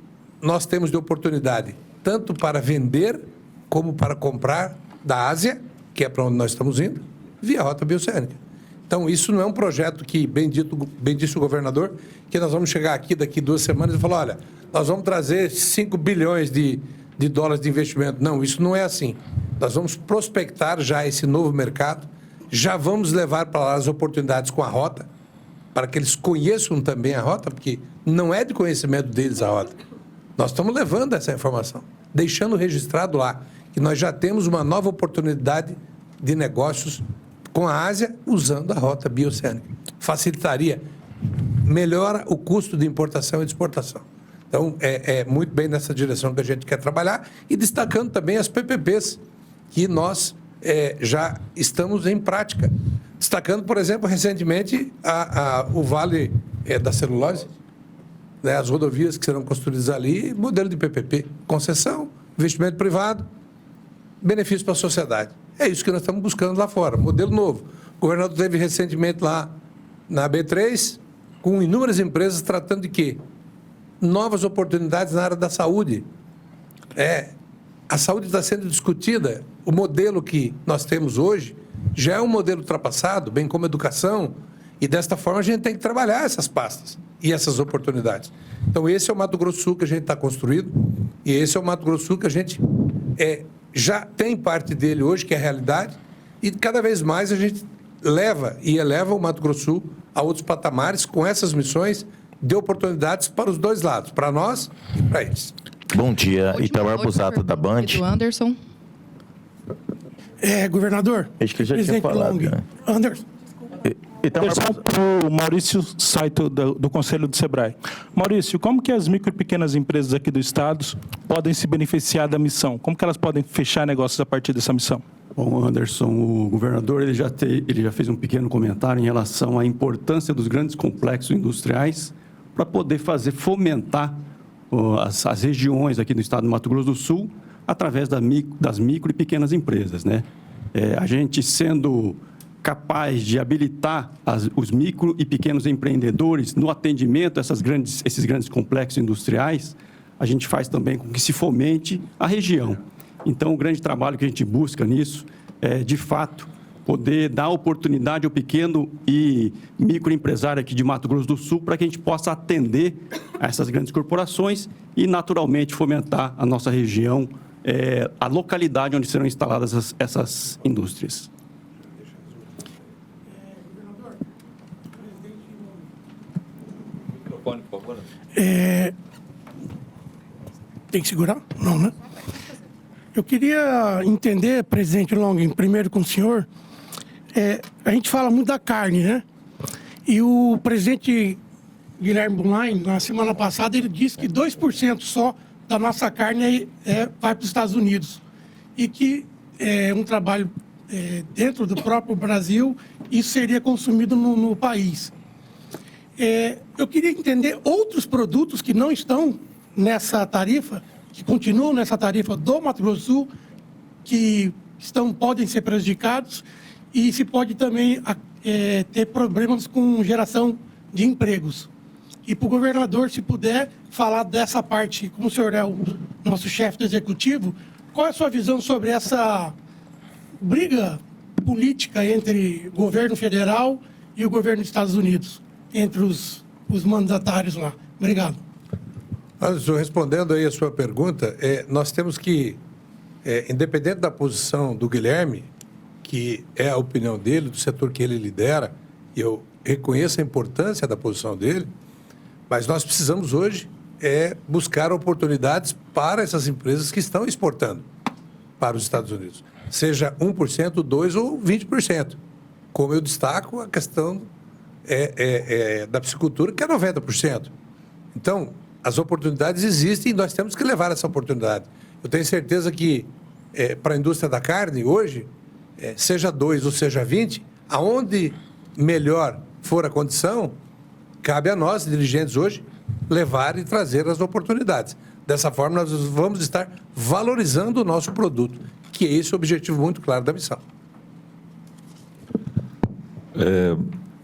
nós temos de oportunidade, tanto para vender como para comprar da Ásia, que é para onde nós estamos indo, via rota bioceânica. Então, isso não é um projeto que, bem disse o governador, que nós vamos chegar aqui daqui 2 semanas e falar, olha, nós vamos trazer 5 bilhões de dólares de investimento. Não, isso não é assim. Nós vamos prospectar já esse novo mercado, já vamos levar para lá as oportunidades com a rota, para que eles conheçam também a rota, porque não é de conhecimento deles a rota. Nós estamos levando essa informação, deixando registrado lá, que nós já temos uma nova oportunidade de negócios com a Ásia usando a rota bioceânica. Facilitaria, melhora o custo de importação e de exportação. Então, é muito bem nessa direção que a gente quer trabalhar e destacando também as PPPs, que nós já estamos em prática. Destacando, por exemplo, recentemente, o Vale da Celulose, né, as rodovias que serão construídas ali, modelo de PPP, concessão, investimento privado, benefício para a sociedade. É isso que nós estamos buscando lá fora, modelo novo. O governador esteve recentemente lá na B3, com inúmeras empresas tratando de quê? Novas oportunidades na área da saúde. A saúde está sendo discutida. O modelo que nós temos hoje já é um modelo ultrapassado, bem como a educação, e desta forma a gente tem que trabalhar essas pastas e essas oportunidades. Então, esse é o Mato Grosso do Sul que a gente está construindo, e esse é o Mato Grosso do Sul que a gente já tem parte dele hoje, que é a realidade, e cada vez mais a gente eleva o Mato Grosso do Sul a outros patamares com essas missões de oportunidades para os dois lados, para nós e para eles. Bom dia, Itamar Busato, da Band. Do Anderson. Governador, Acho que já tinha falado. Né? Anderson. Para o Maurício Saito, do Conselho do SEBRAE. Maurício, como que as micro e pequenas empresas aqui do Estado podem se beneficiar da missão? Como que elas podem fechar negócios a partir dessa missão? Bom, Anderson, o governador ele já fez um pequeno comentário em relação à importância dos grandes complexos industriais para poder fomentar as regiões aqui do estado do Mato Grosso do Sul através das micro e pequenas empresas, né? A gente sendo capaz de habilitar os micro e pequenos empreendedores no atendimento a esses grandes complexos industriais, a gente faz também com que se fomente a região. Então, o grande trabalho que a gente busca nisso é, de fato, poder dar oportunidade ao pequeno e microempresário aqui de Mato Grosso do Sul para que a gente possa atender a essas grandes corporações e, naturalmente, fomentar a nossa região, a localidade onde serão instaladas essas indústrias. Microfone, por favor. Tem que segurar? Não, né? Eu queria entender, presidente Longgen, primeiro com o senhor, a gente fala muito da carne, né? E o presidente Guilherme Boulein, na semana passada, ele disse que 2% só da nossa carne vai para os Estados Unidos. E que é um trabalho dentro do próprio Brasil, isso seria consumido no país. Eu queria entender outros produtos que não estão nessa tarifa, que continuam nessa tarifa do Mato Grosso do Sul, que podem ser prejudicados, e se pode também ter problemas com geração de empregos. E para o governador, se puder, falar dessa parte, como o senhor é o nosso chefe do executivo, qual é a sua visão sobre essa briga política entre o governo federal e o governo dos Estados Unidos, entre os mandatários lá? Obrigado. Anderson, respondendo aí a sua pergunta, nós temos que, independente da posição do Guilherme, que é a opinião dele, do setor que ele lidera, e eu reconheço a importância da posição dele, mas nós precisamos hoje buscar oportunidades para essas empresas que estão exportando para os Estados Unidos, seja 1%, 2% ou 20%. Como eu destaco, a questão da piscicultura, que é 90%. Então, as oportunidades existem e nós temos que levar essa oportunidade. Eu tenho certeza que, para a indústria da carne, hoje, seja 2 ou seja 20, aonde melhor for a condição, cabe a nós, dirigentes hoje, levar e trazer as oportunidades. Dessa forma, nós vamos estar valorizando o nosso produto, que é esse o objetivo muito claro da missão.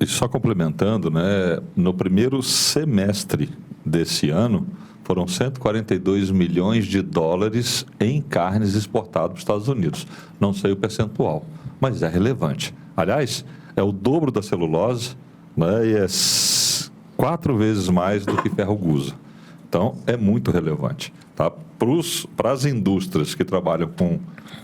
E só complementando, né, no primeiro semestre desse ano, foram 142 milhões de dólares em carnes exportadas para os Estados Unidos. Não sei o percentual, mas é relevante. Aliás, é o dobro da celulose, né, e é 4 vezes mais do que ferro-gusa. Então, é muito relevante. Tá? Para as indústrias que trabalham com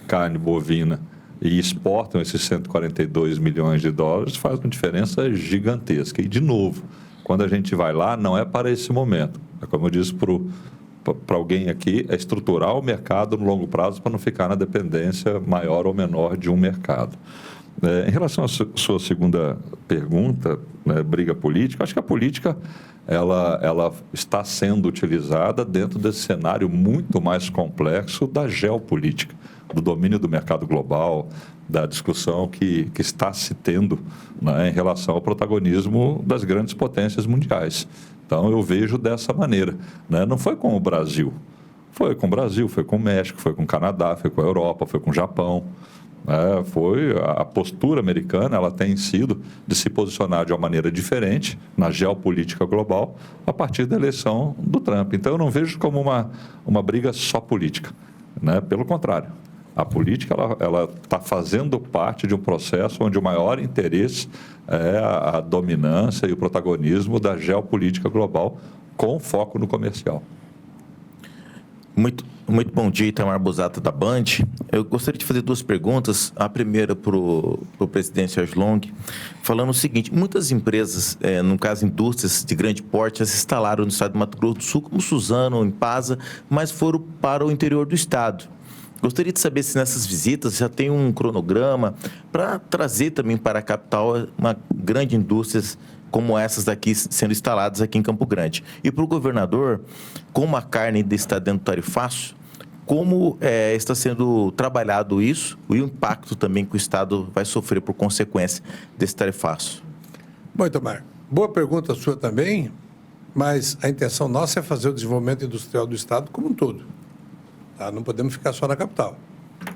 carne bovina e exportam esses 142 milhões de dólares, faz uma diferença gigantesca. E, de novo, quando a gente vai lá, não é para esse momento. É como eu disse para alguém aqui, é estruturar o mercado no longo prazo para não ficar na dependência maior ou menor de um mercado. Em relação à sua segunda pergunta, né, briga política, acho que a política ela está sendo utilizada dentro desse cenário muito mais complexo da geopolítica. do domínio do mercado global, da discussão que está se tendo, né, em relação ao protagonismo das grandes potências mundiais. Então, eu vejo dessa maneira, né? Não foi com o Brasil, foi com o Brasil, foi com o México, foi com o Canadá, foi com a Europa, foi com o Japão. Foi a postura americana, ela tem sido de se posicionar de uma maneira diferente na geopolítica global a partir da eleição do Trump. Então, eu não vejo como uma briga só política, né? Pelo contrário, a política ela está fazendo parte de um processo onde o maior interesse é a dominância e o protagonismo da geopolítica global com foco no comercial. Muito bom dia, Itamar Busato da Band. Eu gostaria de fazer duas perguntas. A primeira para o presidente Sérgio Longue, falando o seguinte: muitas empresas, no caso indústrias de grande porte, se instalaram no estado de Mato Grosso do Sul, como Suzano, Impasa, mas foram para o interior do estado. Gostaria de saber se nessas visitas já tem um cronograma para trazer também para a capital uma grande indústria como essas daqui sendo instaladas aqui em Campo Grande. E para o governador, como a carne ainda está dentro do tarifaço, como está sendo trabalhado isso e o impacto também que o Estado vai sofrer por consequência desse tarifaço? Bom, Itamar, boa pergunta sua também, mas a intenção nossa é fazer o desenvolvimento industrial do Estado como um todo. Tá? Não podemos ficar só na capital.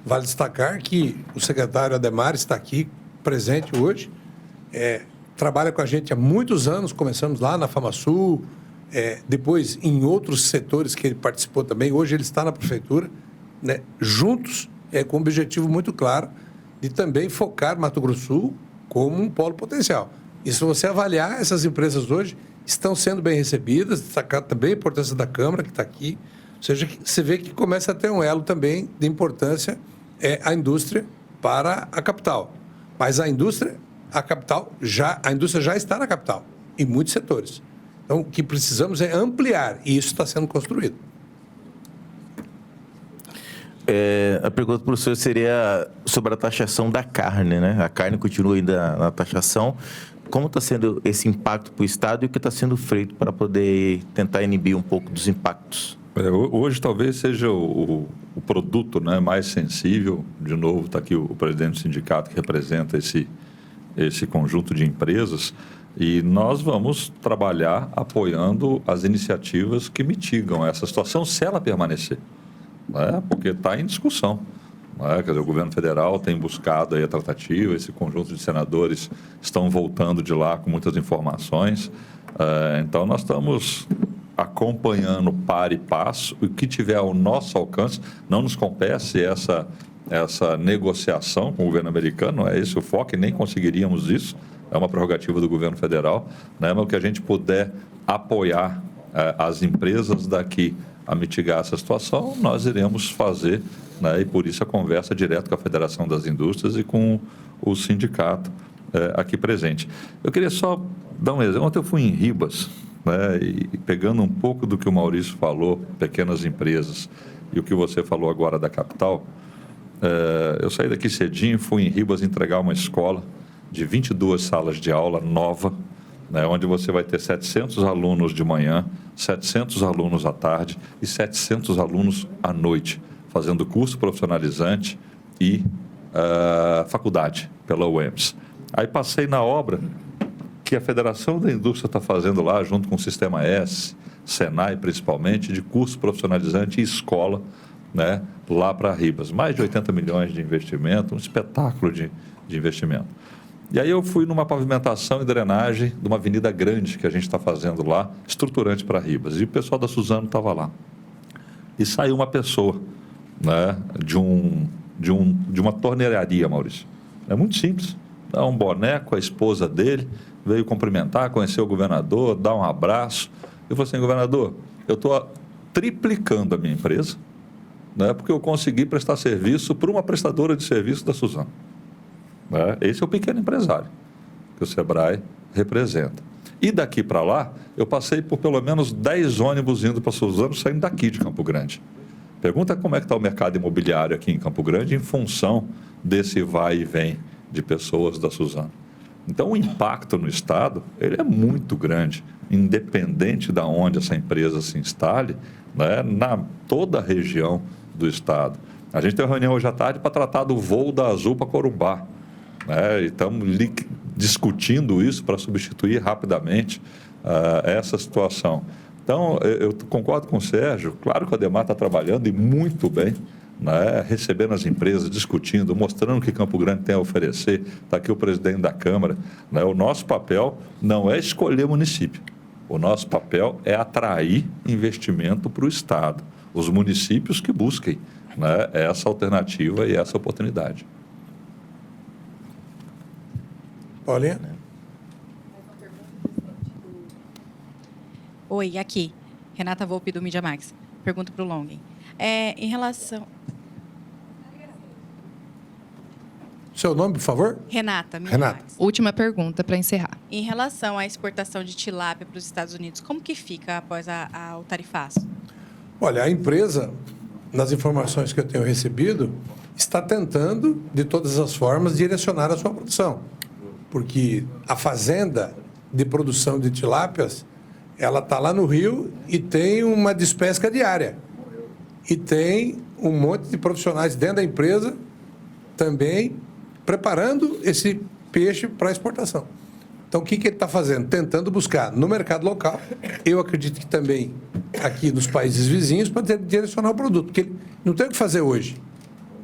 Vale destacar que o secretário Ademar está aqui presente hoje, trabalha com a gente há muitos anos, começamos lá na FamaSul, depois em outros setores que ele participou também. Hoje ele está na prefeitura, né, juntos, com um objetivo muito claro de também focar Mato Grosso do Sul como um polo potencial. E se você avaliar, essas empresas hoje estão sendo bem recebidas, destacar também a importância da Câmara, que está aqui. Ou seja, você vê que começa a ter um elo também de importância a indústria para a capital. Mas a indústria já está na capital, em muitos setores. Então, o que precisamos é ampliar, e isso está sendo construído. A pergunta para o senhor seria sobre a taxação da carne, né? A carne continua ainda na taxação. Como está sendo esse impacto para o Estado e o que está sendo feito para poder tentar inibir um pouco dos impactos? Hoje talvez seja o produto, né, mais sensível. De novo, está aqui o presidente do sindicato que representa esse conjunto de empresas, e nós vamos trabalhar apoiando as iniciativas que mitigam essa situação, se ela permanecer, né? Porque está em discussão, né? Quer dizer, o governo federal tem buscado aí a tratativa, esse conjunto de senadores estão voltando de lá com muitas informações, então nós estamos acompanhando par e passo, o que tiver ao nosso alcance. Não nos compete essa negociação com o governo americano, não é esse o foco, e nem conseguiríamos isso, é uma prerrogativa do governo federal, né? Mas o que a gente puder apoiar as empresas daqui a mitigar essa situação, nós iremos fazer, né? E por isso a conversa direto com a Federação das Indústrias e com o sindicato aqui presente. Eu queria só dar um exemplo. Ontem eu fui em Ribas, né? E pegando um pouco do que o Maurício falou, pequenas empresas, e o que você falou agora da capital, eu saí daqui cedinho, fui em Ribas entregar uma escola de 22 salas de aula nova, né, onde você vai ter 700 alunos de manhã, 700 alunos à tarde e 700 alunos à noite, fazendo curso profissionalizante e faculdade pela UEMS. Aí passei na obra que a Federação da Indústria está fazendo lá, junto com o Sistema S, Senai principalmente, de curso profissionalizante e escola, né, lá para Ribas. Mais de 80 milhões de investimento, um espetáculo de investimento. E aí eu fui numa pavimentação e drenagem de uma avenida grande que a gente está fazendo lá, estruturante para Ribas. E o pessoal da Suzano estava lá. E saiu uma pessoa, né, de uma torneiraria, Maurício. É muito simples. Dá um boné com a esposa dele, veio cumprimentar, conhecer o governador, dar um abraço. Eu falei assim: governador, eu estou triplicando a minha empresa, né, porque eu consegui prestar serviço para uma prestadora de serviço da Suzano. Esse é o pequeno empresário que o Sebrae representa. E daqui para lá, eu passei por pelo menos 10 ônibus indo para Suzano, saindo daqui de Campo Grande. Pergunta como é que está o mercado imobiliário aqui em Campo Grande em função desse vai e vem de pessoas da Suzano. Então, o impacto no Estado ele é muito grande, independente de onde essa empresa se instale, né, na toda a região do Estado. A gente tem uma reunião hoje à tarde para tratar do voo da Azul para Corumbá, né? E estamos discutindo isso para substituir rapidamente essa situação. Então, eu concordo com o Sérgio, claro que o Ademar está trabalhando e muito bem, né? Recebendo as empresas, discutindo, mostrando o que Campo Grande tem a oferecer. Está aqui o presidente da Câmara, né? O nosso papel não é escolher município, o nosso papel é atrair investimento para o Estado, os municípios que busquem, né, essa alternativa e essa oportunidade. Paulinha? Oi, aqui. Renata Volpe, do Media Max. Pergunta para o Longgen. Em relação... Seu nome, por favor? Renata, Media Renata. Max. Última pergunta para encerrar. Em relação à exportação de tilápia para os Estados Unidos, como que fica após o tarifaço? Olha, a empresa, nas informações que eu tenho recebido, está tentando, de todas as formas, direcionar a sua produção. Porque a fazenda de produção de tilápias, ela está lá no Rio e tem uma despesca diária. E tem um monte de profissionais dentro da empresa também preparando esse peixe para exportação. Então, o que ele está fazendo? Tentando buscar no mercado local, eu acredito que também aqui nos países vizinhos, para direcionar o produto, porque ele não tem o que fazer hoje,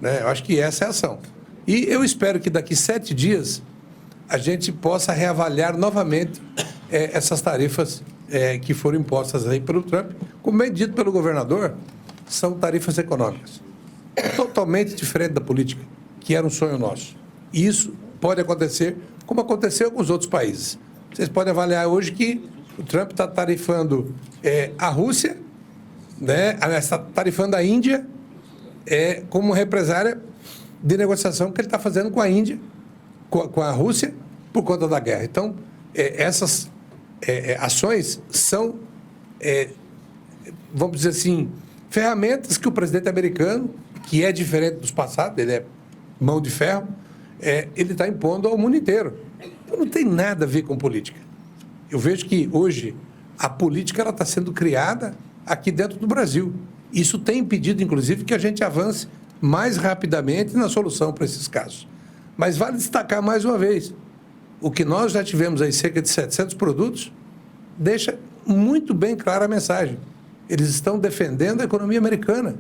né? Eu acho que essa é a ação. E eu espero que daqui 7 dias a gente possa reavaliar novamente essas tarifas que foram impostas aí pelo Trump. Como bem dito pelo governador, são tarifas econômicas. Totalmente diferente da política, que era um sonho nosso. E isso pode acontecer como aconteceu com os outros países. Vocês podem avaliar hoje que o Trump está tarifando a Rússia, né? Está tarifando a Índia como represária de negociação que ele está fazendo com a Índia, com a Rússia, por conta da guerra. Então, essas ações são, vamos dizer assim, ferramentas que o presidente americano, que é diferente dos passados, ele é mão de ferro, ele está impondo ao mundo inteiro. Então, não tem nada a ver com política. Eu vejo que hoje a política está sendo criada aqui dentro do Brasil. Isso tem impedido, inclusive, que a gente avance mais rapidamente na solução para esses casos. Mas vale destacar mais uma vez, o que nós já tivemos aí, cerca de 700 produtos, deixa muito bem clara a mensagem. Eles estão defendendo a economia americana.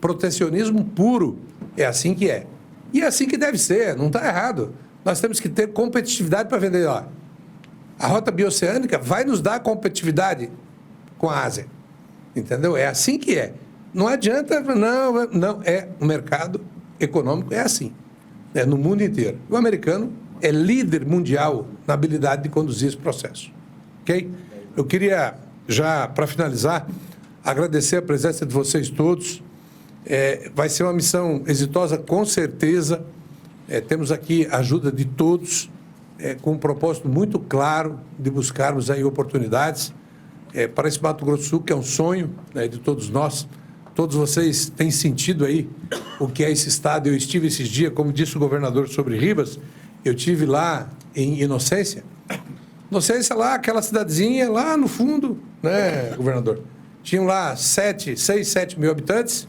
Protecionismo puro. É assim que é. E é assim que deve ser, não está errado. Nós temos que ter competitividade para vender. Ó, a rota bioceânica vai nos dar competitividade com a Ásia. Entendeu? É assim que é. Não adianta, não. O mercado econômico é assim. No mundo inteiro. O americano é líder mundial na habilidade de conduzir esse processo. Ok? Eu queria, já para finalizar, agradecer a presença de vocês todos. Vai ser uma missão exitosa, com certeza. Temos aqui a ajuda de todos, com um propósito muito claro de buscarmos aí oportunidades para esse Mato Grosso do Sul, que é um sonho, né, de todos nós. Todos vocês têm sentido aí o que é esse estado. Eu estive esses dias, como disse o governador sobre Ribas, eu estive lá em Inocência. Inocência lá, aquela cidadezinha lá no fundo, né, governador? Tinham lá 6, 7 mil habitantes.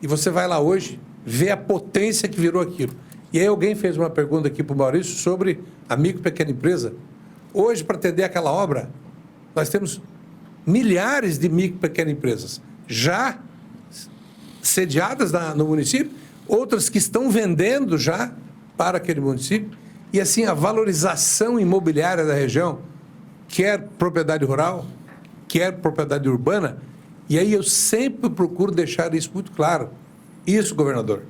E você vai lá hoje, vê a potência que virou aquilo. E aí alguém fez uma pergunta aqui para o Maurício sobre a micro e pequena empresa. Hoje, para atender aquela obra, nós temos milhares de micro e pequenas empresas já sediadas no município, outras que estão vendendo já para aquele município. E assim, a valorização imobiliária da região, quer propriedade rural, quer propriedade urbana. E aí eu sempre procuro deixar isso muito claro. Isso, governador,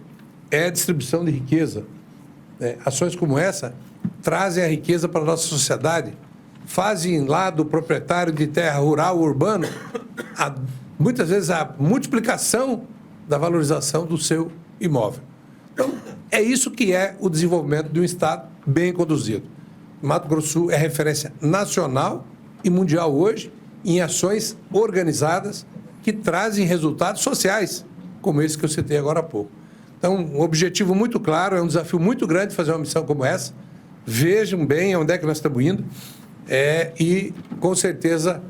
é distribuição de riqueza. Ações como essa trazem a riqueza para a nossa sociedade, fazem lá do proprietário de terra rural, urbano, muitas vezes a multiplicação da valorização do seu imóvel. Então, é isso que é o desenvolvimento de um Estado bem conduzido. Mato Grosso do Sul é referência nacional e mundial hoje em ações organizadas que trazem resultados sociais, como esse que eu citei agora há pouco. Então, um objetivo muito claro, é um desafio muito grande fazer uma missão como essa. Vejam bem onde é que nós estamos indo. E, com certeza,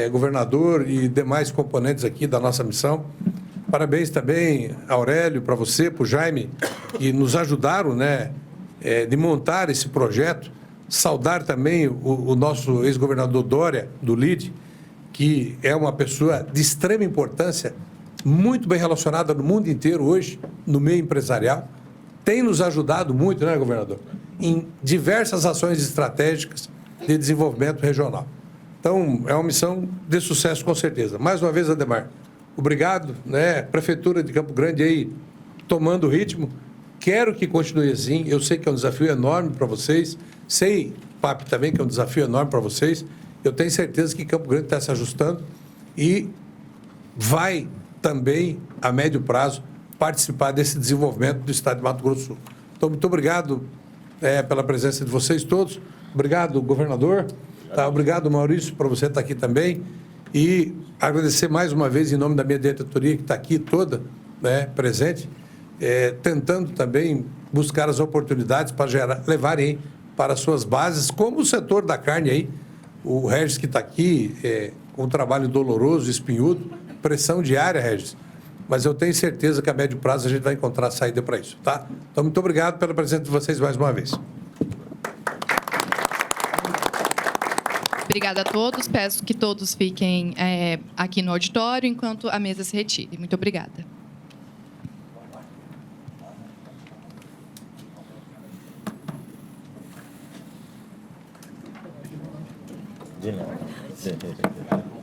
governador e demais componentes aqui da nossa missão, Parabéns também, Aurélio, para você, para o Jaime, que nos ajudaram, né, de montar esse projeto. Saudar também o nosso ex-governador Dória, do LIDE, que é uma pessoa de extrema importância, muito bem relacionada no mundo inteiro hoje, no meio empresarial. Tem nos ajudado muito, né, governador? Em diversas ações estratégicas de desenvolvimento regional. Então, é uma missão de sucesso, com certeza. Mais uma vez, Ademar, obrigado, né? Prefeitura de Campo Grande aí tomando o ritmo. Quero que continue assim. Eu sei que é um desafio enorme para vocês. Sei, Papi, também que é um desafio enorme para vocês. Eu tenho certeza que Campo Grande está se ajustando e vai também, a médio prazo, participar desse desenvolvimento do estado de Mato Grosso do Sul. Então, muito obrigado pela presença de vocês todos. Obrigado, governador. Tá? Obrigado, Maurício, por você estar aqui também. E agradecer mais uma vez, em nome da minha diretoria, que está aqui toda, né, presente, tentando também buscar as oportunidades para levarem para as suas bases, como o setor da carne aí, o Regis que está aqui, com um trabalho doloroso, espinhudo, pressão diária, Regis, mas eu tenho certeza que a médio prazo a gente vai encontrar saída para isso, tá? Então, muito obrigado pela presença de vocês mais uma vez. Obrigada a todos. Peço que todos fiquem aqui no auditório enquanto a mesa se retire. Muito obrigada. De nada.